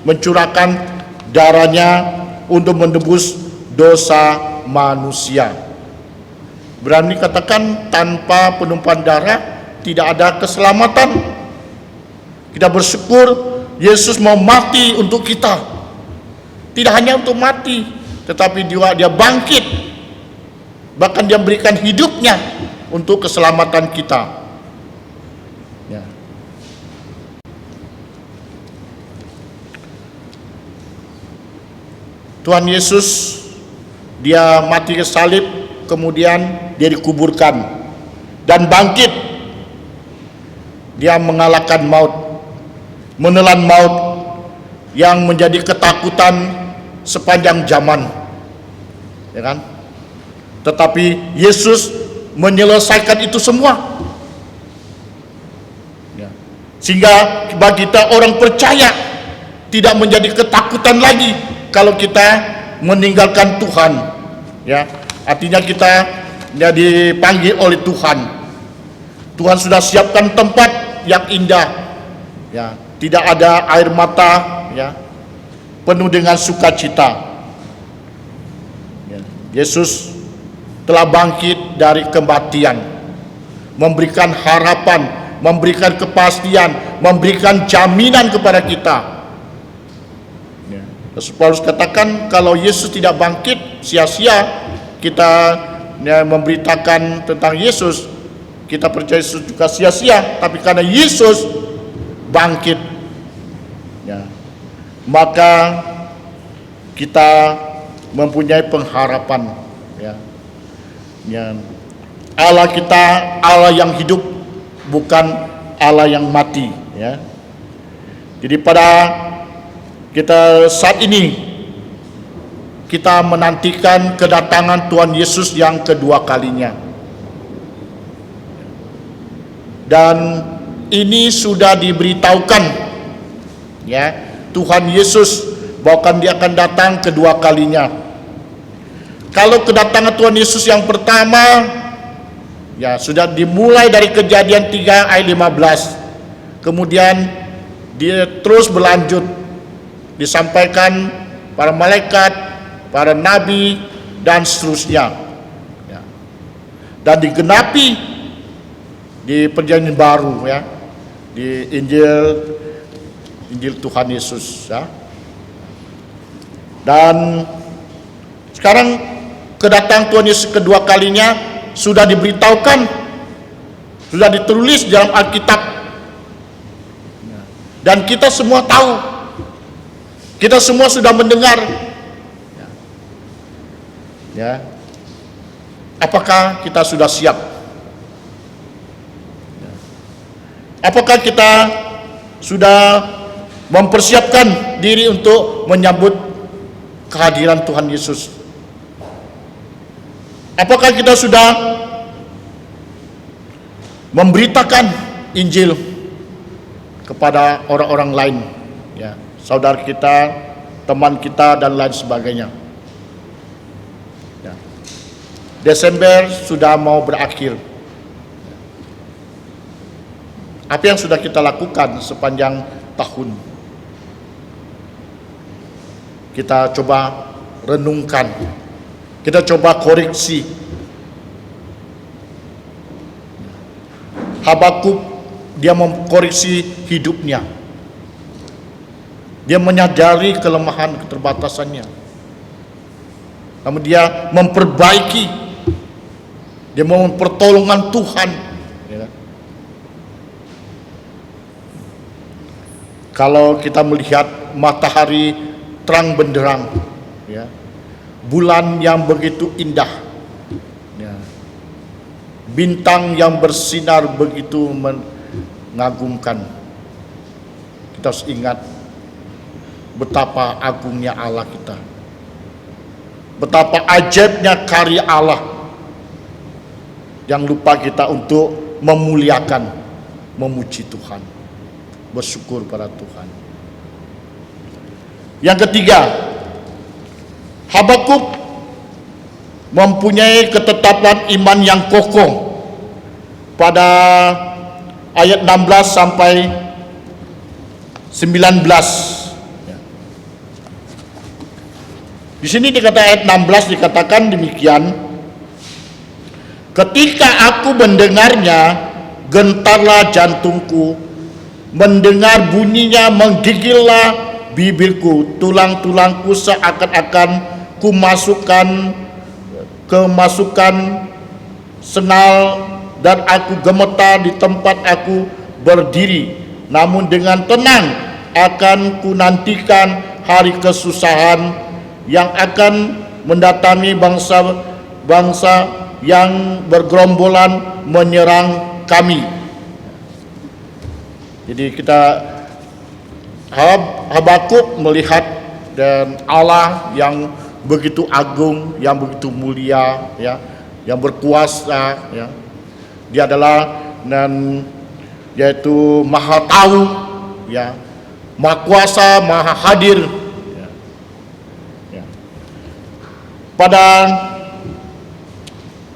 B: mencurahkan darahnya untuk menebus dosa manusia. Berani katakan tanpa penumpahan darah tidak ada keselamatan. Kita bersyukur Yesus mau mati untuk kita. Tidak hanya untuk mati, tetapi juga dia bangkit. Bahkan dia memberikan hidupnya untuk keselamatan kita. Ya. Tuhan Yesus, dia mati ke salib, kemudian dia dikuburkan dan bangkit. Dia mengalahkan maut, menelan maut yang menjadi ketakutan sepanjang zaman, ya kan? Tetapi Yesus menyelesaikan itu semua, ya. Sehingga bagi kita orang percaya tidak menjadi ketakutan lagi kalau kita meninggalkan Tuhan, ya. Artinya kita ya dipanggil oleh Tuhan. Tuhan sudah siapkan tempat yang indah, ya. Tidak ada air mata, ya, penuh dengan sukacita. Ya. Yesus telah bangkit dari kematian, memberikan harapan, memberikan kepastian, memberikan jaminan kepada kita. Rasul Paulus katakan kalau Yesus tidak bangkit, sia-sia kita memberitakan tentang Yesus, kita percaya Yesus juga sia-sia. Tapi karena Yesus bangkit, ya, maka kita mempunyai pengharapan, ya. Ya. Allah kita Allah yang hidup, bukan Allah yang mati, ya. Jadi pada kita saat ini kita menantikan kedatangan Tuhan Yesus yang kedua kalinya. Dan ini sudah diberitahukan, ya, Tuhan Yesus bahwa dia akan datang kedua kalinya. Kalau kedatangan Tuhan Yesus yang pertama, ya, sudah dimulai dari Kejadian 3 ayat 15. Kemudian dia terus berlanjut, disampaikan para malaikat, para nabi, dan seterusnya, ya. Dan digenapi di perjanjian baru, ya, di Injil Tuhan Yesus, ya. Dan sekarang kedatangan Tuhan Yesus kedua kalinya sudah diberitahukan, sudah ditulis dalam Alkitab, dan kita semua tahu. Kita semua sudah mendengar, ya. Apakah kita sudah siap? Apakah kita sudah mempersiapkan diri untuk menyambut kehadiran Tuhan Yesus? Apakah kita sudah memberitakan Injil kepada orang-orang lain, ya, saudara kita, teman kita, dan lain sebagainya? Ya. Desember sudah mau berakhir. Apa yang sudah kita lakukan sepanjang tahun? Kita coba renungkan, kita coba koreksi. Habakuk dia mengkoreksi hidupnya. Dia menyadari kelemahan keterbatasannya. Namun dia memperbaiki. Dia mohon pertolongan Tuhan. Ya kan? Kalau kita melihat matahari terang benderang, ya, bulan yang begitu indah, ya, bintang yang bersinar begitu mengagumkan, kita harus ingat betapa agungnya Allah kita, betapa ajaibnya karya Allah. Yang lupa kita untuk memuliakan, memuji Tuhan, bersyukur pada Tuhan. Yang ketiga, Habakuk mempunyai ketetapan iman yang kokoh. Pada ayat 16 sampai 19. Di sini dikata ayat 16 dikatakan demikian. Ketika aku mendengarnya, gentarlah jantungku, mendengar bunyinya menggigillah bibirku, tulang-tulangku seakan-akan kemasukan senal, dan aku gemetar di tempat aku berdiri. Namun dengan tenang akan kunantikan hari kesusahan yang akan mendatangi bangsa-bangsa yang bergerombolan menyerang kami. Jadi kita Habakuk melihat dan Allah yang begitu agung, yang begitu mulia, ya, yang berkuasa, ya. Dia adalah yaitu Maha Tahu, ya, Maha Kuasa, Maha Hadir. Ya. Ya.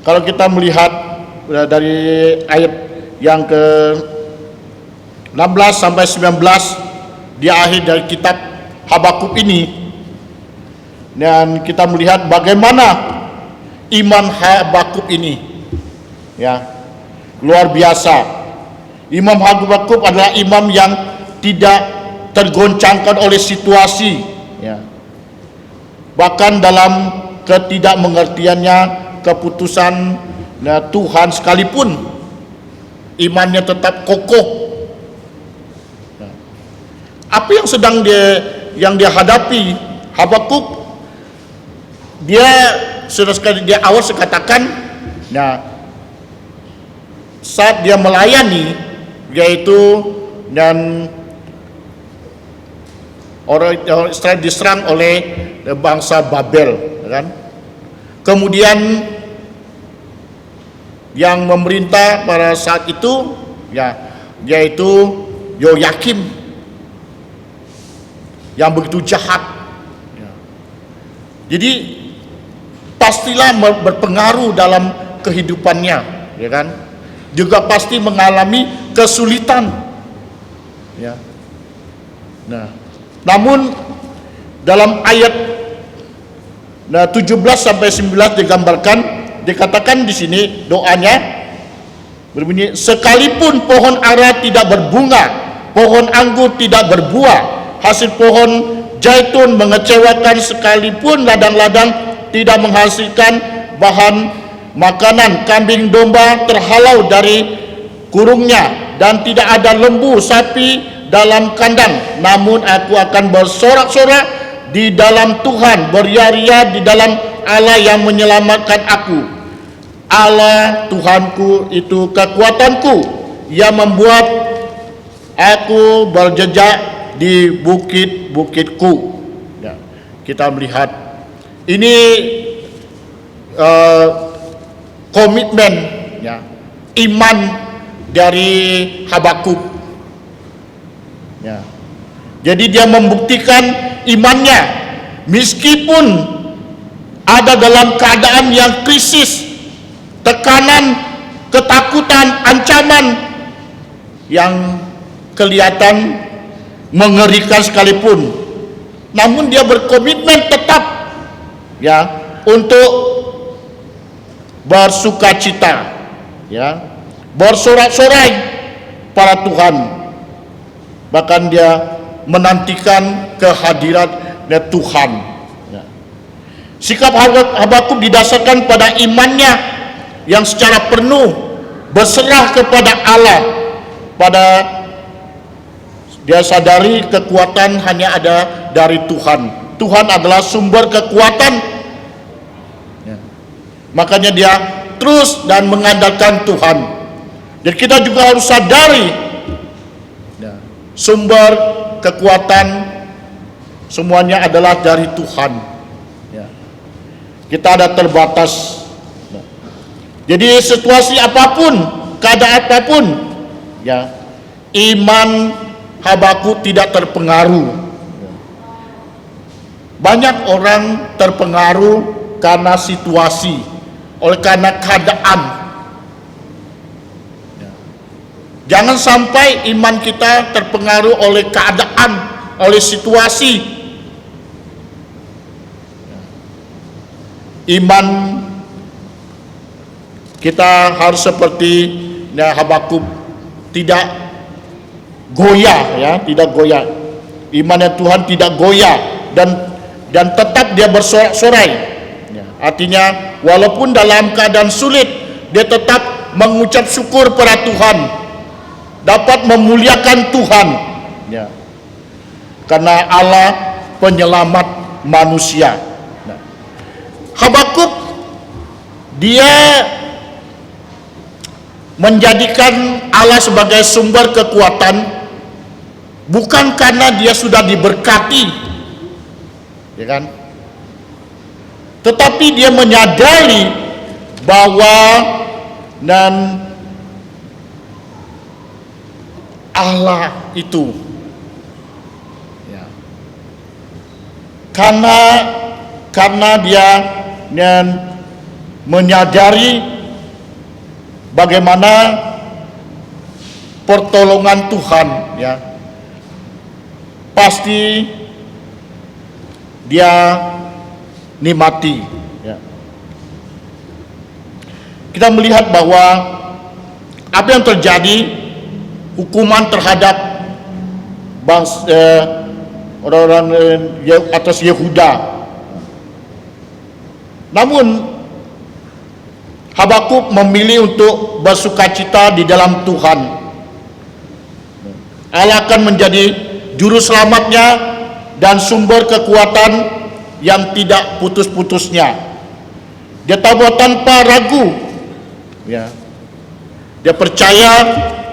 B: Kalau kita melihat dari ayat yang ke 16 sampai 19 di akhir dari kitab Habakuk ini, dan kita melihat bagaimana iman Habakuk ini, ya, luar biasa. Imam Habakuk adalah imam yang tidak tergoncangkan oleh situasi, ya. Bahkan dalam ketidakmengertiannya keputusan Tuhan sekalipun, imannya tetap kokoh. Apa yang sedang dia hadapi Habakuk, dia sudah sekali dia awal saya katakan, nah, saat dia melayani, yaitu dan orang Israel diserang oleh bangsa Babel, kan? Kemudian yang memerintah pada saat itu, ya, yaitu Yoyakim yang begitu jahat. Ya. Jadi pastilah berpengaruh dalam kehidupannya, ya kan? Juga pasti mengalami kesulitan. Ya. Nah, namun dalam ayat 17 sampai 19 digambarkan, dikatakan di sini doanya berbunyi, sekalipun pohon ara tidak berbunga, pohon anggur tidak berbuah, hasil pohon zaitun mengecewakan, sekalipun ladang-ladang tidak menghasilkan bahan makanan, kambing domba terhalau dari kurungnya, dan tidak ada lembu sapi dalam kandang, namun aku akan bersorak-sorak di dalam Tuhan, beria-ria di dalam Allah yang menyelamatkan aku. Allah Tuhanku itu kekuatanku, yang membuat aku berjejak di bukit-bukitku. Ya, kita melihat ini komitmen, ya, iman dari Habakuk. Ya. Jadi dia membuktikan imannya meskipun ada dalam keadaan yang krisis, tekanan, ketakutan, ancaman yang kelihatan mengerikan sekalipun, namun dia berkomitmen tetap, ya, untuk bersukacita, ya, bersorak-sorai pada Tuhan. Bahkan dia menantikan kehadiran Tuhan. Ya. Sikap Habakuk didasarkan pada imannya yang secara penuh berserah kepada Allah. Pada dia sadari kekuatan hanya ada dari Tuhan. Tuhan adalah sumber kekuatan. Ya. Makanya dia terus dan mengandalkan Tuhan. Dan kita juga harus sadari ya, sumber kekuatan semuanya adalah dari Tuhan. Ya. Kita ada terbatas. Ya. Jadi situasi apapun, keadaan apapun, ya, iman Habakuk tidak terpengaruh. Banyak orang terpengaruh karena situasi, oleh karena keadaan. Jangan sampai iman kita terpengaruh oleh keadaan, oleh situasi. Iman kita harus seperti Habakuk, tidak goyah, ya, tidak goyah. Imannya Tuhan tidak goyah dan tetap dia bersorak-sorai. Ya, artinya walaupun dalam keadaan sulit, dia tetap mengucap syukur pada Tuhan, dapat memuliakan Tuhan, ya, karena Allah penyelamat manusia. Nah, Habakuk dia menjadikan Allah sebagai sumber kekuatan bukan karena dia sudah diberkati, ya kan? Tetapi dia menyadari bahwa dan Allah itu, ya, karena dia menyadari bagaimana pertolongan Tuhan, ya, pasti dia nikmati. Ya. Kita melihat bahwa apa yang terjadi, hukuman terhadap orang-orang atas Yehuda. Namun Habakuk memilih untuk bersukacita di dalam Tuhan. Allah akan menjadi juru selamatnya dan sumber kekuatan yang tidak putus-putusnya. Dia tahu tanpa ragu, ya, dia percaya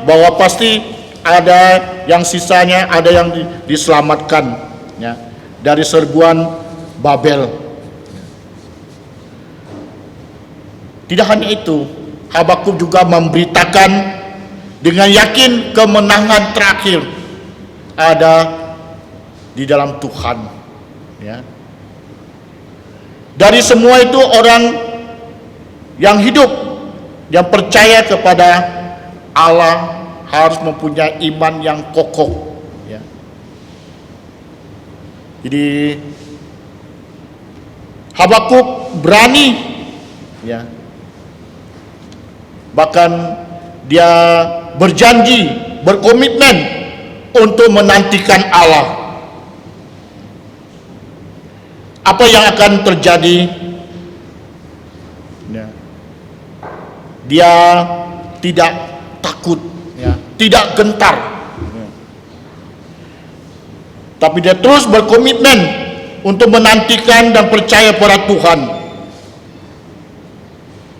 B: bahwa pasti ada yang sisanya, ada yang diselamatkan, ya, dari serbuan Babel. Tidak hanya itu, Habakuk juga memberitakan dengan yakin kemenangan terakhir ada di dalam Tuhan, ya. Dari semua itu, orang yang hidup, yang percaya kepada Allah harus mempunyai iman yang kokoh, ya. Jadi Habakuk berani, ya, bahkan dia berjanji, berkomitmen untuk menantikan Allah. Apa yang akan terjadi? Ya. Dia tidak takut, ya, tidak gentar, ya, tapi dia terus berkomitmen untuk menantikan dan percaya pada Tuhan.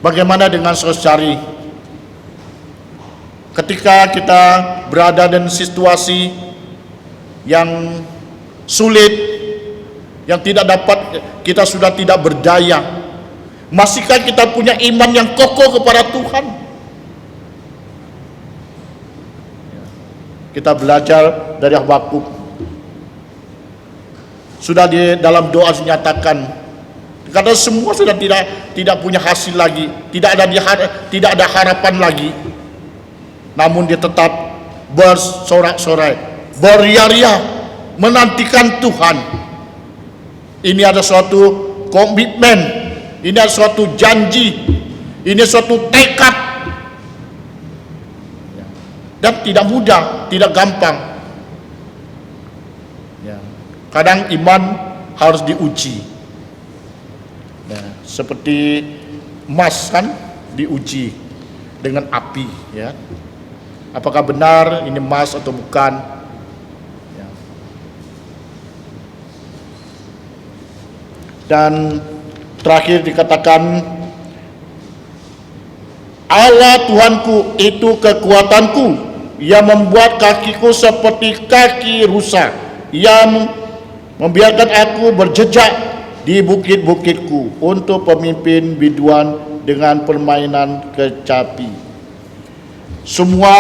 B: Bagaimana dengan saudari? Ketika kita berada dalam situasi yang sulit, yang tidak dapat, kita sudah tidak berdaya, masihkah kita punya iman yang kokoh kepada Tuhan? Kita belajar dari Habakuk. Sudah di dalam doa dinyatakan, karena semua sudah tidak punya hasil lagi, tidak ada harapan lagi. Namun dia tetap bersorak-sorai, beria-ria menantikan Tuhan. Ini ada suatu komitmen, ini ada suatu janji, ini suatu tekad, dan tidak mudah, tidak gampang. Kadang iman harus diuji. Nah, seperti emas kan diuji dengan api, ya. Apakah benar ini emas atau bukan? Ya. Dan terakhir dikatakan, Allah Tuhanku itu kekuatanku, yang membuat kakiku seperti kaki rusa, yang membiarkan aku berjejak di bukit-bukitku untuk pemimpin biduan dengan permainan kecapi. Semua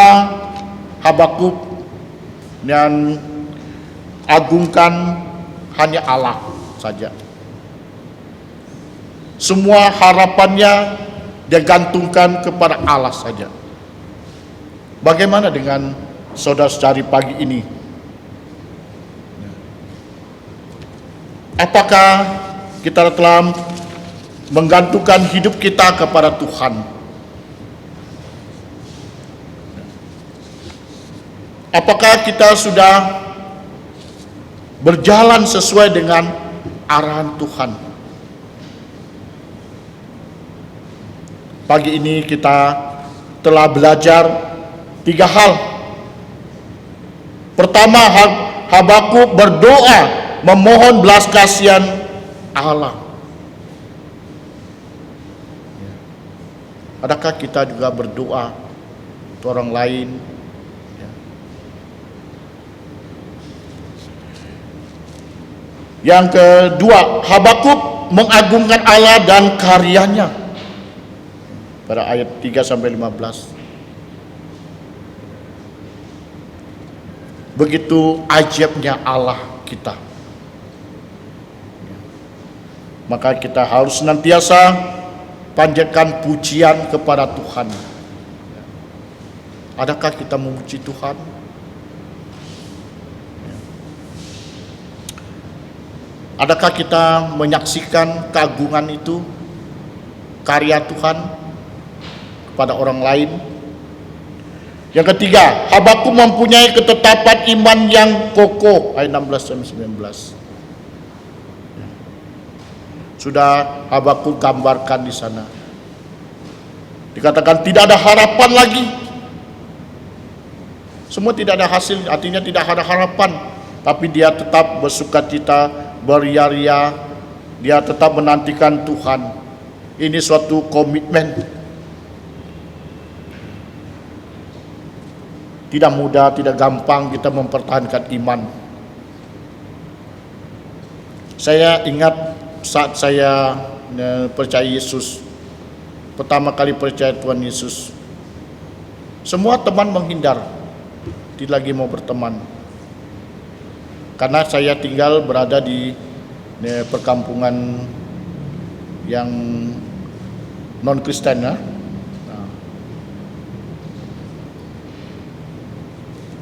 B: Habakuk dan agungkan hanya Allah saja. Semua harapannya dia gantungkan kepada Allah saja. Bagaimana dengan saudara-saudari pagi ini? Apakah kita telah menggantungkan hidup kita kepada Tuhan? Apakah kita sudah berjalan sesuai dengan arahan Tuhan? Pagi ini kita telah belajar 3 hal. Pertama, Habakuk berdoa memohon belas kasihan Allah. Adakah kita juga berdoa untuk orang lain? Yang kedua, Habakuk mengagungkan Allah dan karyanya. Pada ayat 3 sampai 15. Begitu ajaibnya Allah kita. Maka kita harus senantiasa panjatkan pujian kepada Tuhan. Adakah kita memuji Tuhan? Adakah kita menyaksikan keagungan itu, karya Tuhan kepada orang lain? Yang ketiga, Habakuk mempunyai ketetapan iman yang kokoh, ayat 16 dan 19. Sudah Habakuk gambarkan di sana. Dikatakan tidak ada harapan lagi. Semua tidak ada hasil, artinya tidak ada harapan. Tapi dia tetap bersukacita, beria-ria. Dia tetap menantikan Tuhan. Ini suatu komitmen. Tidak mudah, tidak gampang kita mempertahankan iman. Saya ingat saat saya percaya Yesus, pertama kali percaya Tuhan Yesus, semua teman menghindar, tidak lagi mau berteman. Karena saya tinggal berada di perkampungan yang non-Kristen, ya.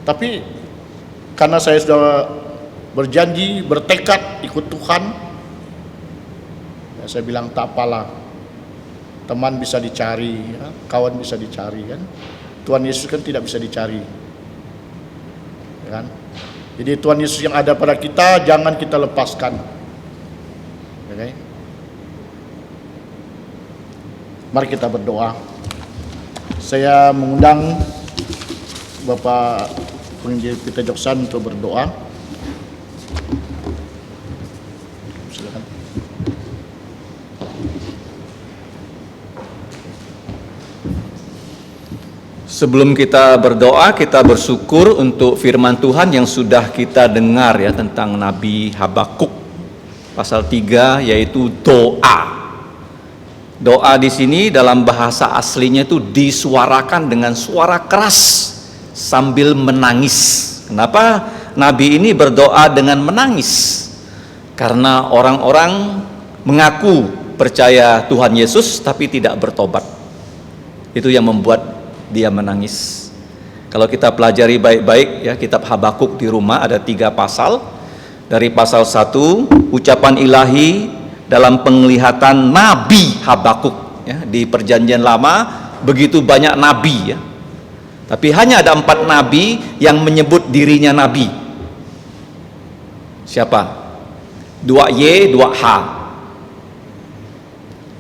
B: Tapi karena saya sudah berjanji, bertekad ikut Tuhan, ya saya bilang tak apalah, teman bisa dicari, ya, kawan bisa dicari, kan. Tuhan Yesus kan tidak bisa dicari, ya kan. Jadi Tuhan Yesus yang ada pada kita jangan kita lepaskan, okay? Mari kita berdoa. Saya mengundang Bapak Penginjil Peter Joksan untuk berdoa. Silakan.
A: Sebelum kita berdoa, kita bersyukur untuk firman Tuhan yang sudah kita dengar, ya, tentang Nabi Habakuk pasal 3, yaitu doa. Doa di sini dalam bahasa aslinya itu disuarakan dengan suara keras sambil menangis. Kenapa Nabi ini berdoa dengan menangis? Karena orang-orang mengaku percaya Tuhan Yesus tapi tidak bertobat. Itu yang membuat dia menangis. Kalau kita pelajari baik-baik, ya, kitab Habakuk di rumah ada 3 pasal. Dari pasal 1, ucapan ilahi dalam penglihatan Nabi Habakuk, ya, di perjanjian lama begitu banyak nabi, ya. Tapi hanya ada 4 nabi yang menyebut dirinya nabi. Siapa? Dua Y, dua H.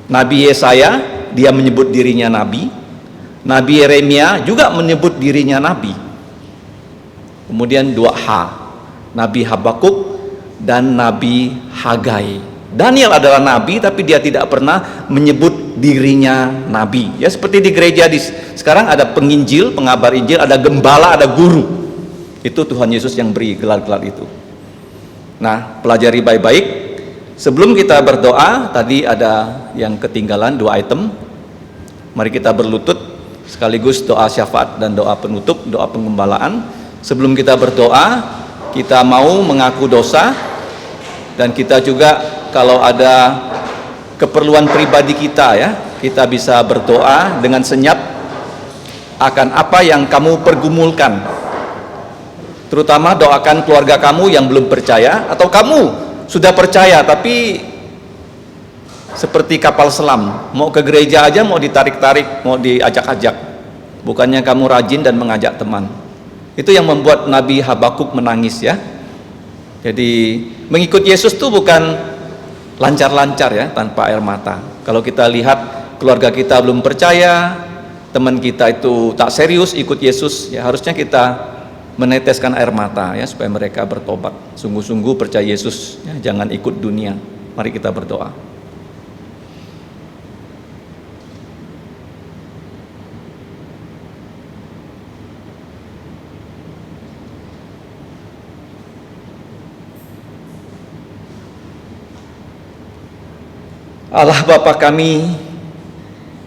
A: Nabi Yesaya, dia menyebut dirinya nabi. Nabi Yeremia juga menyebut dirinya nabi. Kemudian dua H, Nabi Habakuk dan Nabi Hagai. Daniel adalah nabi, tapi dia tidak pernah menyebut dirinya nabi. Ya seperti di gereja sekarang ada penginjil, pengabar Injil, ada gembala, ada guru. Itu Tuhan Yesus yang beri gelar-gelar itu. Nah, pelajari baik-baik. Sebelum kita berdoa, tadi ada yang ketinggalan 2 item. Mari kita berlutut sekaligus doa syafaat dan doa penutup, doa penggembalaan. Sebelum kita berdoa, kita mau mengaku dosa, dan kita juga kalau ada keperluan pribadi kita, ya, kita bisa berdoa dengan senyap akan apa yang kamu pergumulkan. Terutama doakan keluarga kamu yang belum percaya, atau kamu sudah percaya tapi seperti kapal selam, mau ke gereja aja mau ditarik-tarik, mau diajak-ajak, bukannya kamu rajin dan mengajak teman. Itu yang membuat Nabi Habakuk menangis, ya. Jadi mengikut Yesus itu bukan lancar-lancar, ya, tanpa air mata. Kalau kita lihat keluarga kita belum percaya, teman kita itu tak serius ikut Yesus, ya harusnya kita meneteskan air mata, ya, supaya mereka bertobat, sungguh-sungguh percaya Yesus, ya, jangan ikut dunia. Mari kita berdoa. Allah Bapa kami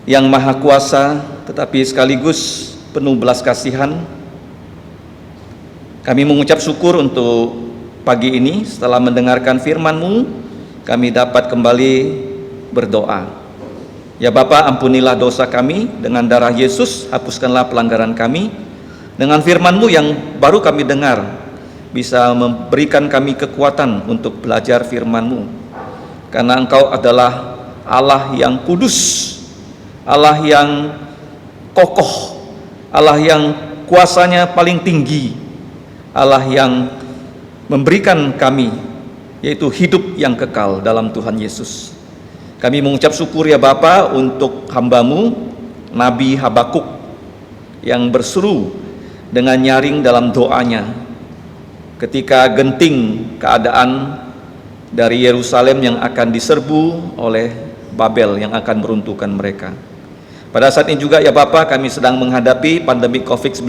A: yang Maha Kuasa tetapi sekaligus penuh belas kasihan, kami mengucap syukur untuk pagi ini. Setelah mendengarkan firman-Mu, kami dapat kembali berdoa. Ya Bapa, ampunilah dosa kami dengan darah Yesus, hapuskanlah pelanggaran kami. Dengan firman-Mu yang baru kami dengar, bisa memberikan kami kekuatan untuk belajar firman-Mu. Karena Engkau adalah Allah yang kudus, Allah yang kokoh, Allah yang kuasanya paling tinggi, Allah yang memberikan kami yaitu hidup yang kekal dalam Tuhan Yesus. Kami mengucap syukur, ya Bapa, untuk hamba-Mu Nabi Habakuk yang berseru dengan nyaring dalam doanya ketika genting keadaan dari Yerusalem yang akan diserbu oleh Babel yang akan meruntuhkan mereka. Pada saat ini juga, ya Bapa, kami sedang menghadapi pandemi COVID-19.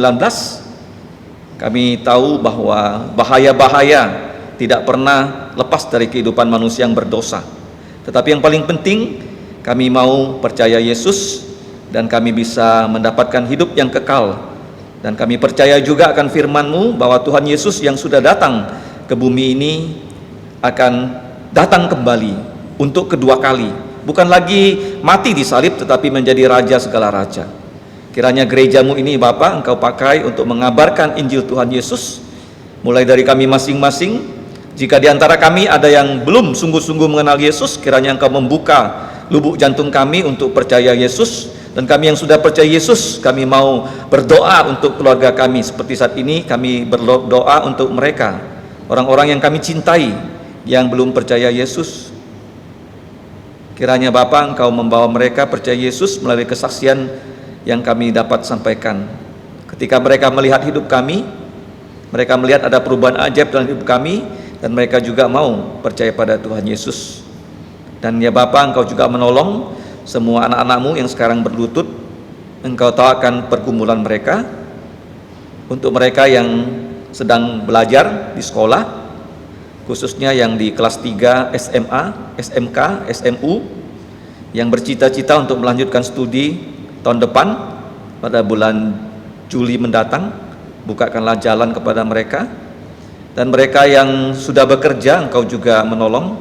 A: Kami tahu bahwa bahaya-bahaya tidak pernah lepas dari kehidupan manusia yang berdosa. Tetapi yang paling penting, kami mau percaya Yesus dan kami bisa mendapatkan hidup yang kekal. Dan kami percaya juga akan firman-Mu bahwa Tuhan Yesus yang sudah datang ke bumi ini akan datang kembali untuk kedua kali. Bukan lagi mati di salib, tetapi menjadi Raja segala raja. Kiranya gereja-Mu ini, Bapa, Engkau pakai untuk mengabarkan Injil Tuhan Yesus, mulai dari kami masing-masing. Jika di antara kami ada yang belum sungguh-sungguh mengenal Yesus, kiranya Engkau membuka lubuk jantung kami untuk percaya Yesus. Dan kami yang sudah percaya Yesus, kami mau berdoa untuk keluarga kami. Seperti saat ini kami berdoa untuk mereka, orang-orang yang kami cintai, yang belum percaya Yesus. Kiranya Bapa, Engkau membawa mereka percaya Yesus melalui kesaksian yang kami dapat sampaikan. Ketika mereka melihat hidup kami, mereka melihat ada perubahan ajaib dalam hidup kami, dan mereka juga mau percaya pada Tuhan Yesus. Dan ya Bapa, Engkau juga menolong semua anak-anak-Mu yang sekarang berlutut. Engkau tahu akan pergumulan mereka. Untuk mereka yang sedang belajar di sekolah, khususnya yang di kelas 3 SMA, SMK, SMU, yang bercita-cita untuk melanjutkan studi tahun depan pada bulan Juli mendatang, bukakanlah jalan kepada mereka. Dan mereka yang sudah bekerja, Engkau juga menolong.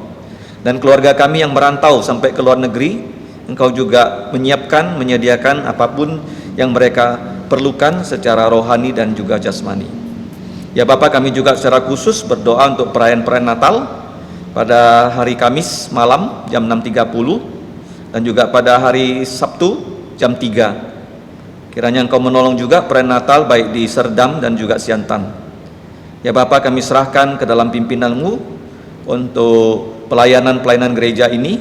A: Dan keluarga kami yang merantau sampai ke luar negeri, Engkau juga menyiapkan, menyediakan apapun yang mereka perlukan secara rohani dan juga jasmani. Ya Bapak, kami juga secara khusus berdoa untuk perayaan Natal pada hari Kamis malam jam 6.30 dan juga pada hari Sabtu jam 3. Kiranya Engkau menolong juga perayaan Natal baik di Serdam dan juga Siantan. Ya Bapak, kami serahkan ke dalam pimpinan-Mu untuk pelayanan gereja ini,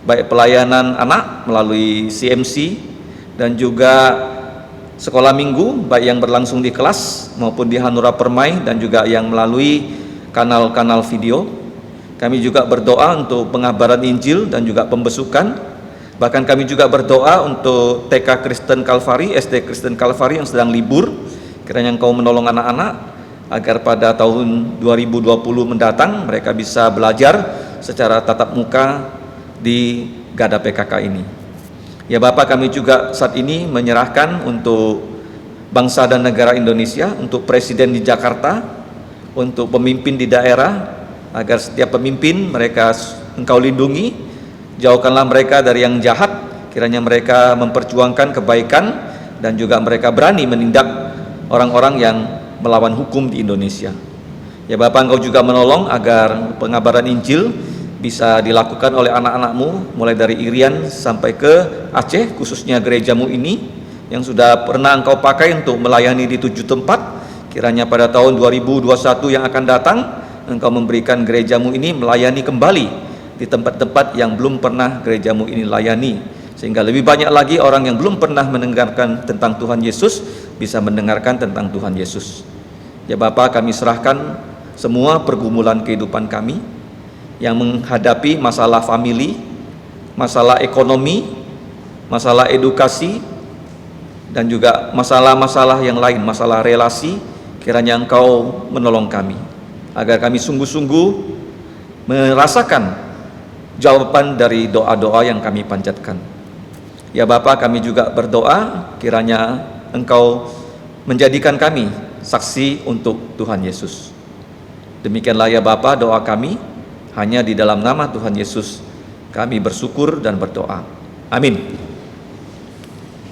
A: baik pelayanan anak melalui CMC dan juga sekolah minggu, baik yang berlangsung di kelas maupun di Hanura Permai dan juga yang melalui kanal-kanal video. Kami juga berdoa untuk pengabaran Injil dan juga pembesukan. Bahkan kami juga berdoa untuk TK Kristen Kalvari, SD Kristen Kalvari yang sedang libur. Kiranya Engkau menolong anak-anak agar pada tahun 2020 mendatang mereka bisa belajar secara tatap muka di Gada PKK ini. Ya Bapak, kami juga saat ini menyerahkan untuk bangsa dan negara Indonesia, untuk Presiden di Jakarta, untuk pemimpin di daerah, agar setiap pemimpin mereka Engkau lindungi, jauhkanlah mereka dari yang jahat, kiranya mereka memperjuangkan kebaikan dan juga mereka berani menindak orang-orang yang melawan hukum di Indonesia. Ya Bapak, Engkau juga menolong agar pengabaran Injil bisa dilakukan oleh anak-anak-Mu mulai dari Irian sampai ke Aceh, khususnya gerejamu ini yang sudah pernah Engkau pakai untuk melayani di 7 tempat. Kiranya pada tahun 2021 yang akan datang Engkau memberikan gerejamu ini melayani kembali di tempat-tempat yang belum pernah gerejamu ini layani, sehingga lebih banyak lagi orang yang belum pernah mendengarkan tentang Tuhan Yesus bisa mendengarkan tentang Tuhan Yesus. Ya Bapak, kami serahkan semua pergumulan kehidupan kami yang menghadapi masalah famili, masalah ekonomi, masalah edukasi, dan juga masalah-masalah yang lain, masalah relasi. Kiranya Engkau menolong kami agar kami sungguh-sungguh merasakan jawaban dari doa-doa yang kami panjatkan. Ya Bapa, kami juga berdoa kiranya Engkau menjadikan kami saksi untuk Tuhan Yesus. Demikianlah ya Bapa doa kami, hanya di dalam nama Tuhan Yesus kami bersyukur dan berdoa. Amin.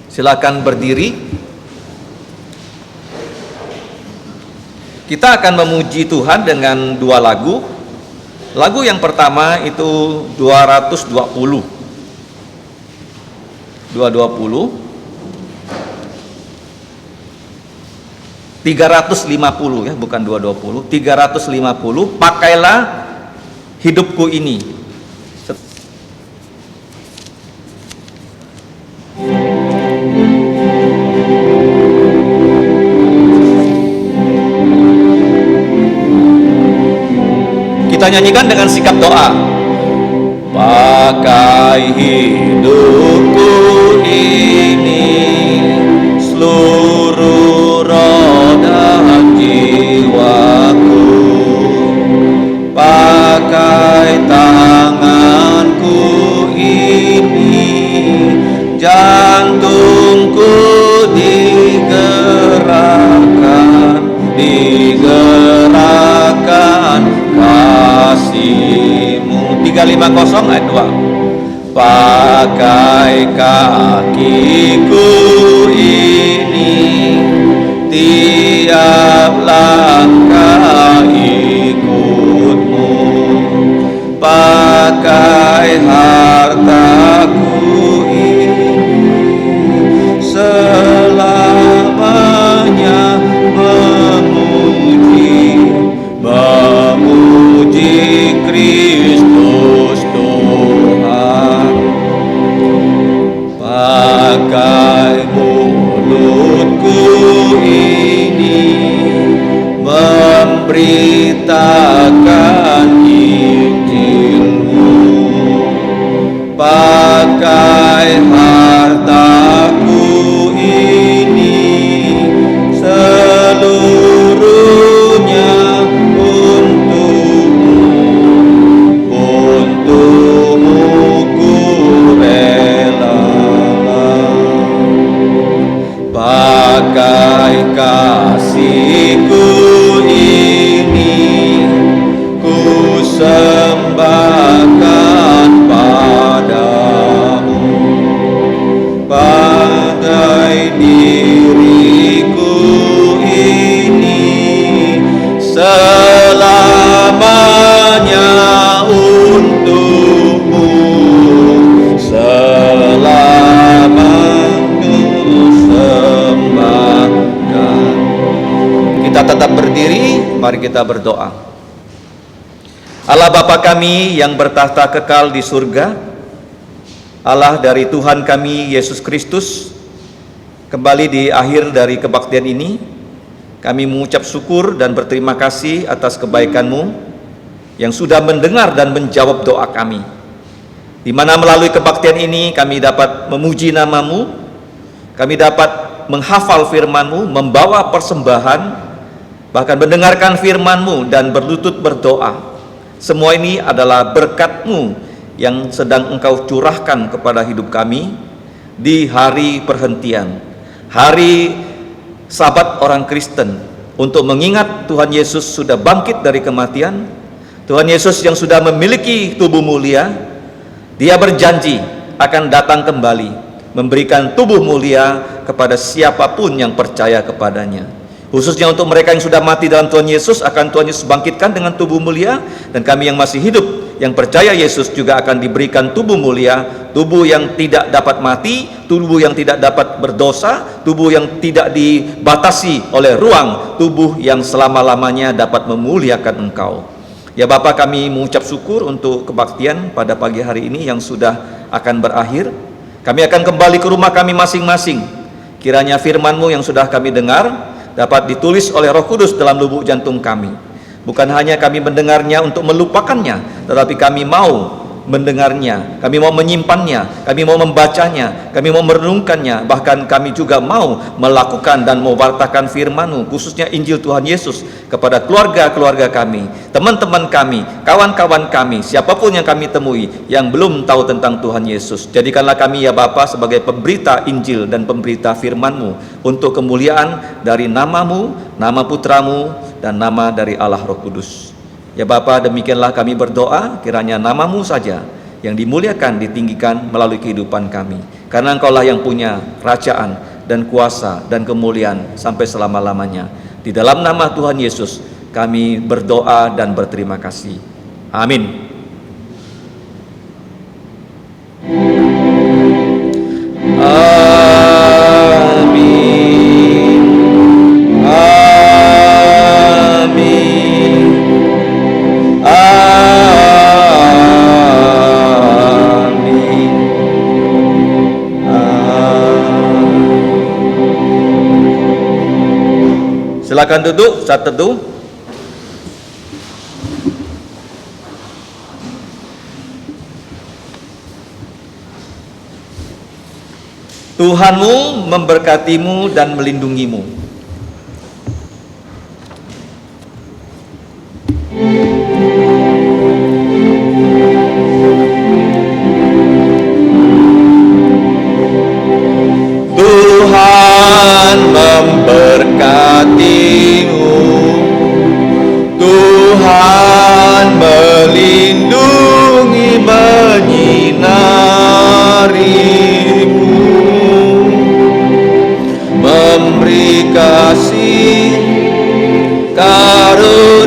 A: Silakan berdiri. Kita akan memuji Tuhan dengan 2 lagu. Lagu yang pertama itu 220. 350 ya, bukan 220. 350, pakailah hidupku ini. Kita nyanyikan dengan sikap doa. Pakai hidupku ini, seluruh roh dan jiwaku. Pakai tanganku ini, jantungku digerakkan kasih-Mu. 350 ayat 2. Pakai kakiku ini, tiap langkah ikut-Mu. Pakai hartaku ini, selamanya memuji Kristus Tuhan. Pakai mulutku ini, memberitakan Injil-Mu. Pakai hartaku ini, seluruhnya untukmu ku relalah. Pakai kasihku ini, ku sembahkan padamu. Pakai diriku ini, selamanya untukmu, selamanya sembahkan. Kita tetap berdiri, mari kita berdoa. Allah Bapa kami yang bertahta kekal di surga, Allah dari Tuhan kami Yesus Kristus, kembali di akhir dari kebaktian ini, kami mengucap syukur dan berterima kasih atas kebaikan-Mu yang sudah mendengar dan menjawab doa kami, di mana melalui kebaktian ini kami dapat memuji nama-Mu, kami dapat menghafal firman-Mu, membawa persembahan, bahkan mendengarkan firman-Mu dan berlutut berdoa. Semua ini adalah berkat-Mu yang sedang Engkau curahkan kepada hidup kami di hari perhentian, hari Sabat orang Kristen, untuk mengingat Tuhan Yesus sudah bangkit dari kematian. Tuhan Yesus yang sudah memiliki tubuh mulia, Dia berjanji akan datang kembali memberikan tubuh mulia kepada siapapun yang percaya kepadanya. Khususnya untuk mereka yang sudah mati dalam Tuhan Yesus, akan Tuhan Yesus bangkitkan dengan tubuh mulia. Dan kami yang masih hidup, yang percaya Yesus, juga akan diberikan tubuh mulia, tubuh yang tidak dapat mati, tubuh yang tidak dapat berdosa, tubuh yang tidak dibatasi oleh ruang, tubuh yang selama-lamanya dapat memuliakan Engkau. Ya Bapa, kami mengucap syukur untuk kebaktian pada pagi hari ini yang sudah akan berakhir. Kami akan kembali ke rumah kami masing-masing. Kiranya firman-Mu yang sudah kami dengar dapat ditulis oleh Roh Kudus dalam lubuk jantung kami. Bukan hanya kami mendengarnya untuk melupakannya, tetapi kami mau mendengarnya, kami mau menyimpannya, kami mau membacanya, kami mau merenungkannya, bahkan kami juga mau melakukan dan mewartakan firman-Mu, khususnya Injil Tuhan Yesus, kepada keluarga-keluarga kami, teman-teman kami, kawan-kawan kami, siapapun yang kami temui yang belum tahu tentang Tuhan Yesus. Jadikanlah kami ya Bapa sebagai pemberita Injil dan pemberita firman-Mu, untuk kemuliaan dari nama-Mu, nama Putra-Mu, dan nama dari Allah Roh Kudus. Ya Bapa, demikianlah kami berdoa, kiranya nama-Mu saja yang dimuliakan, ditinggikan melalui kehidupan kami. Karena Engkaulah yang punya kerajaan dan kuasa dan kemuliaan sampai selama-lamanya. Di dalam nama Tuhan Yesus kami berdoa dan berterima kasih. Amin. Silakan duduk saat teduh. Tuhanmu memberkatimu dan melindungimu. Tuhan memberkatimu. Tuhan melindungi, menyinarimu, memberi kasih karunia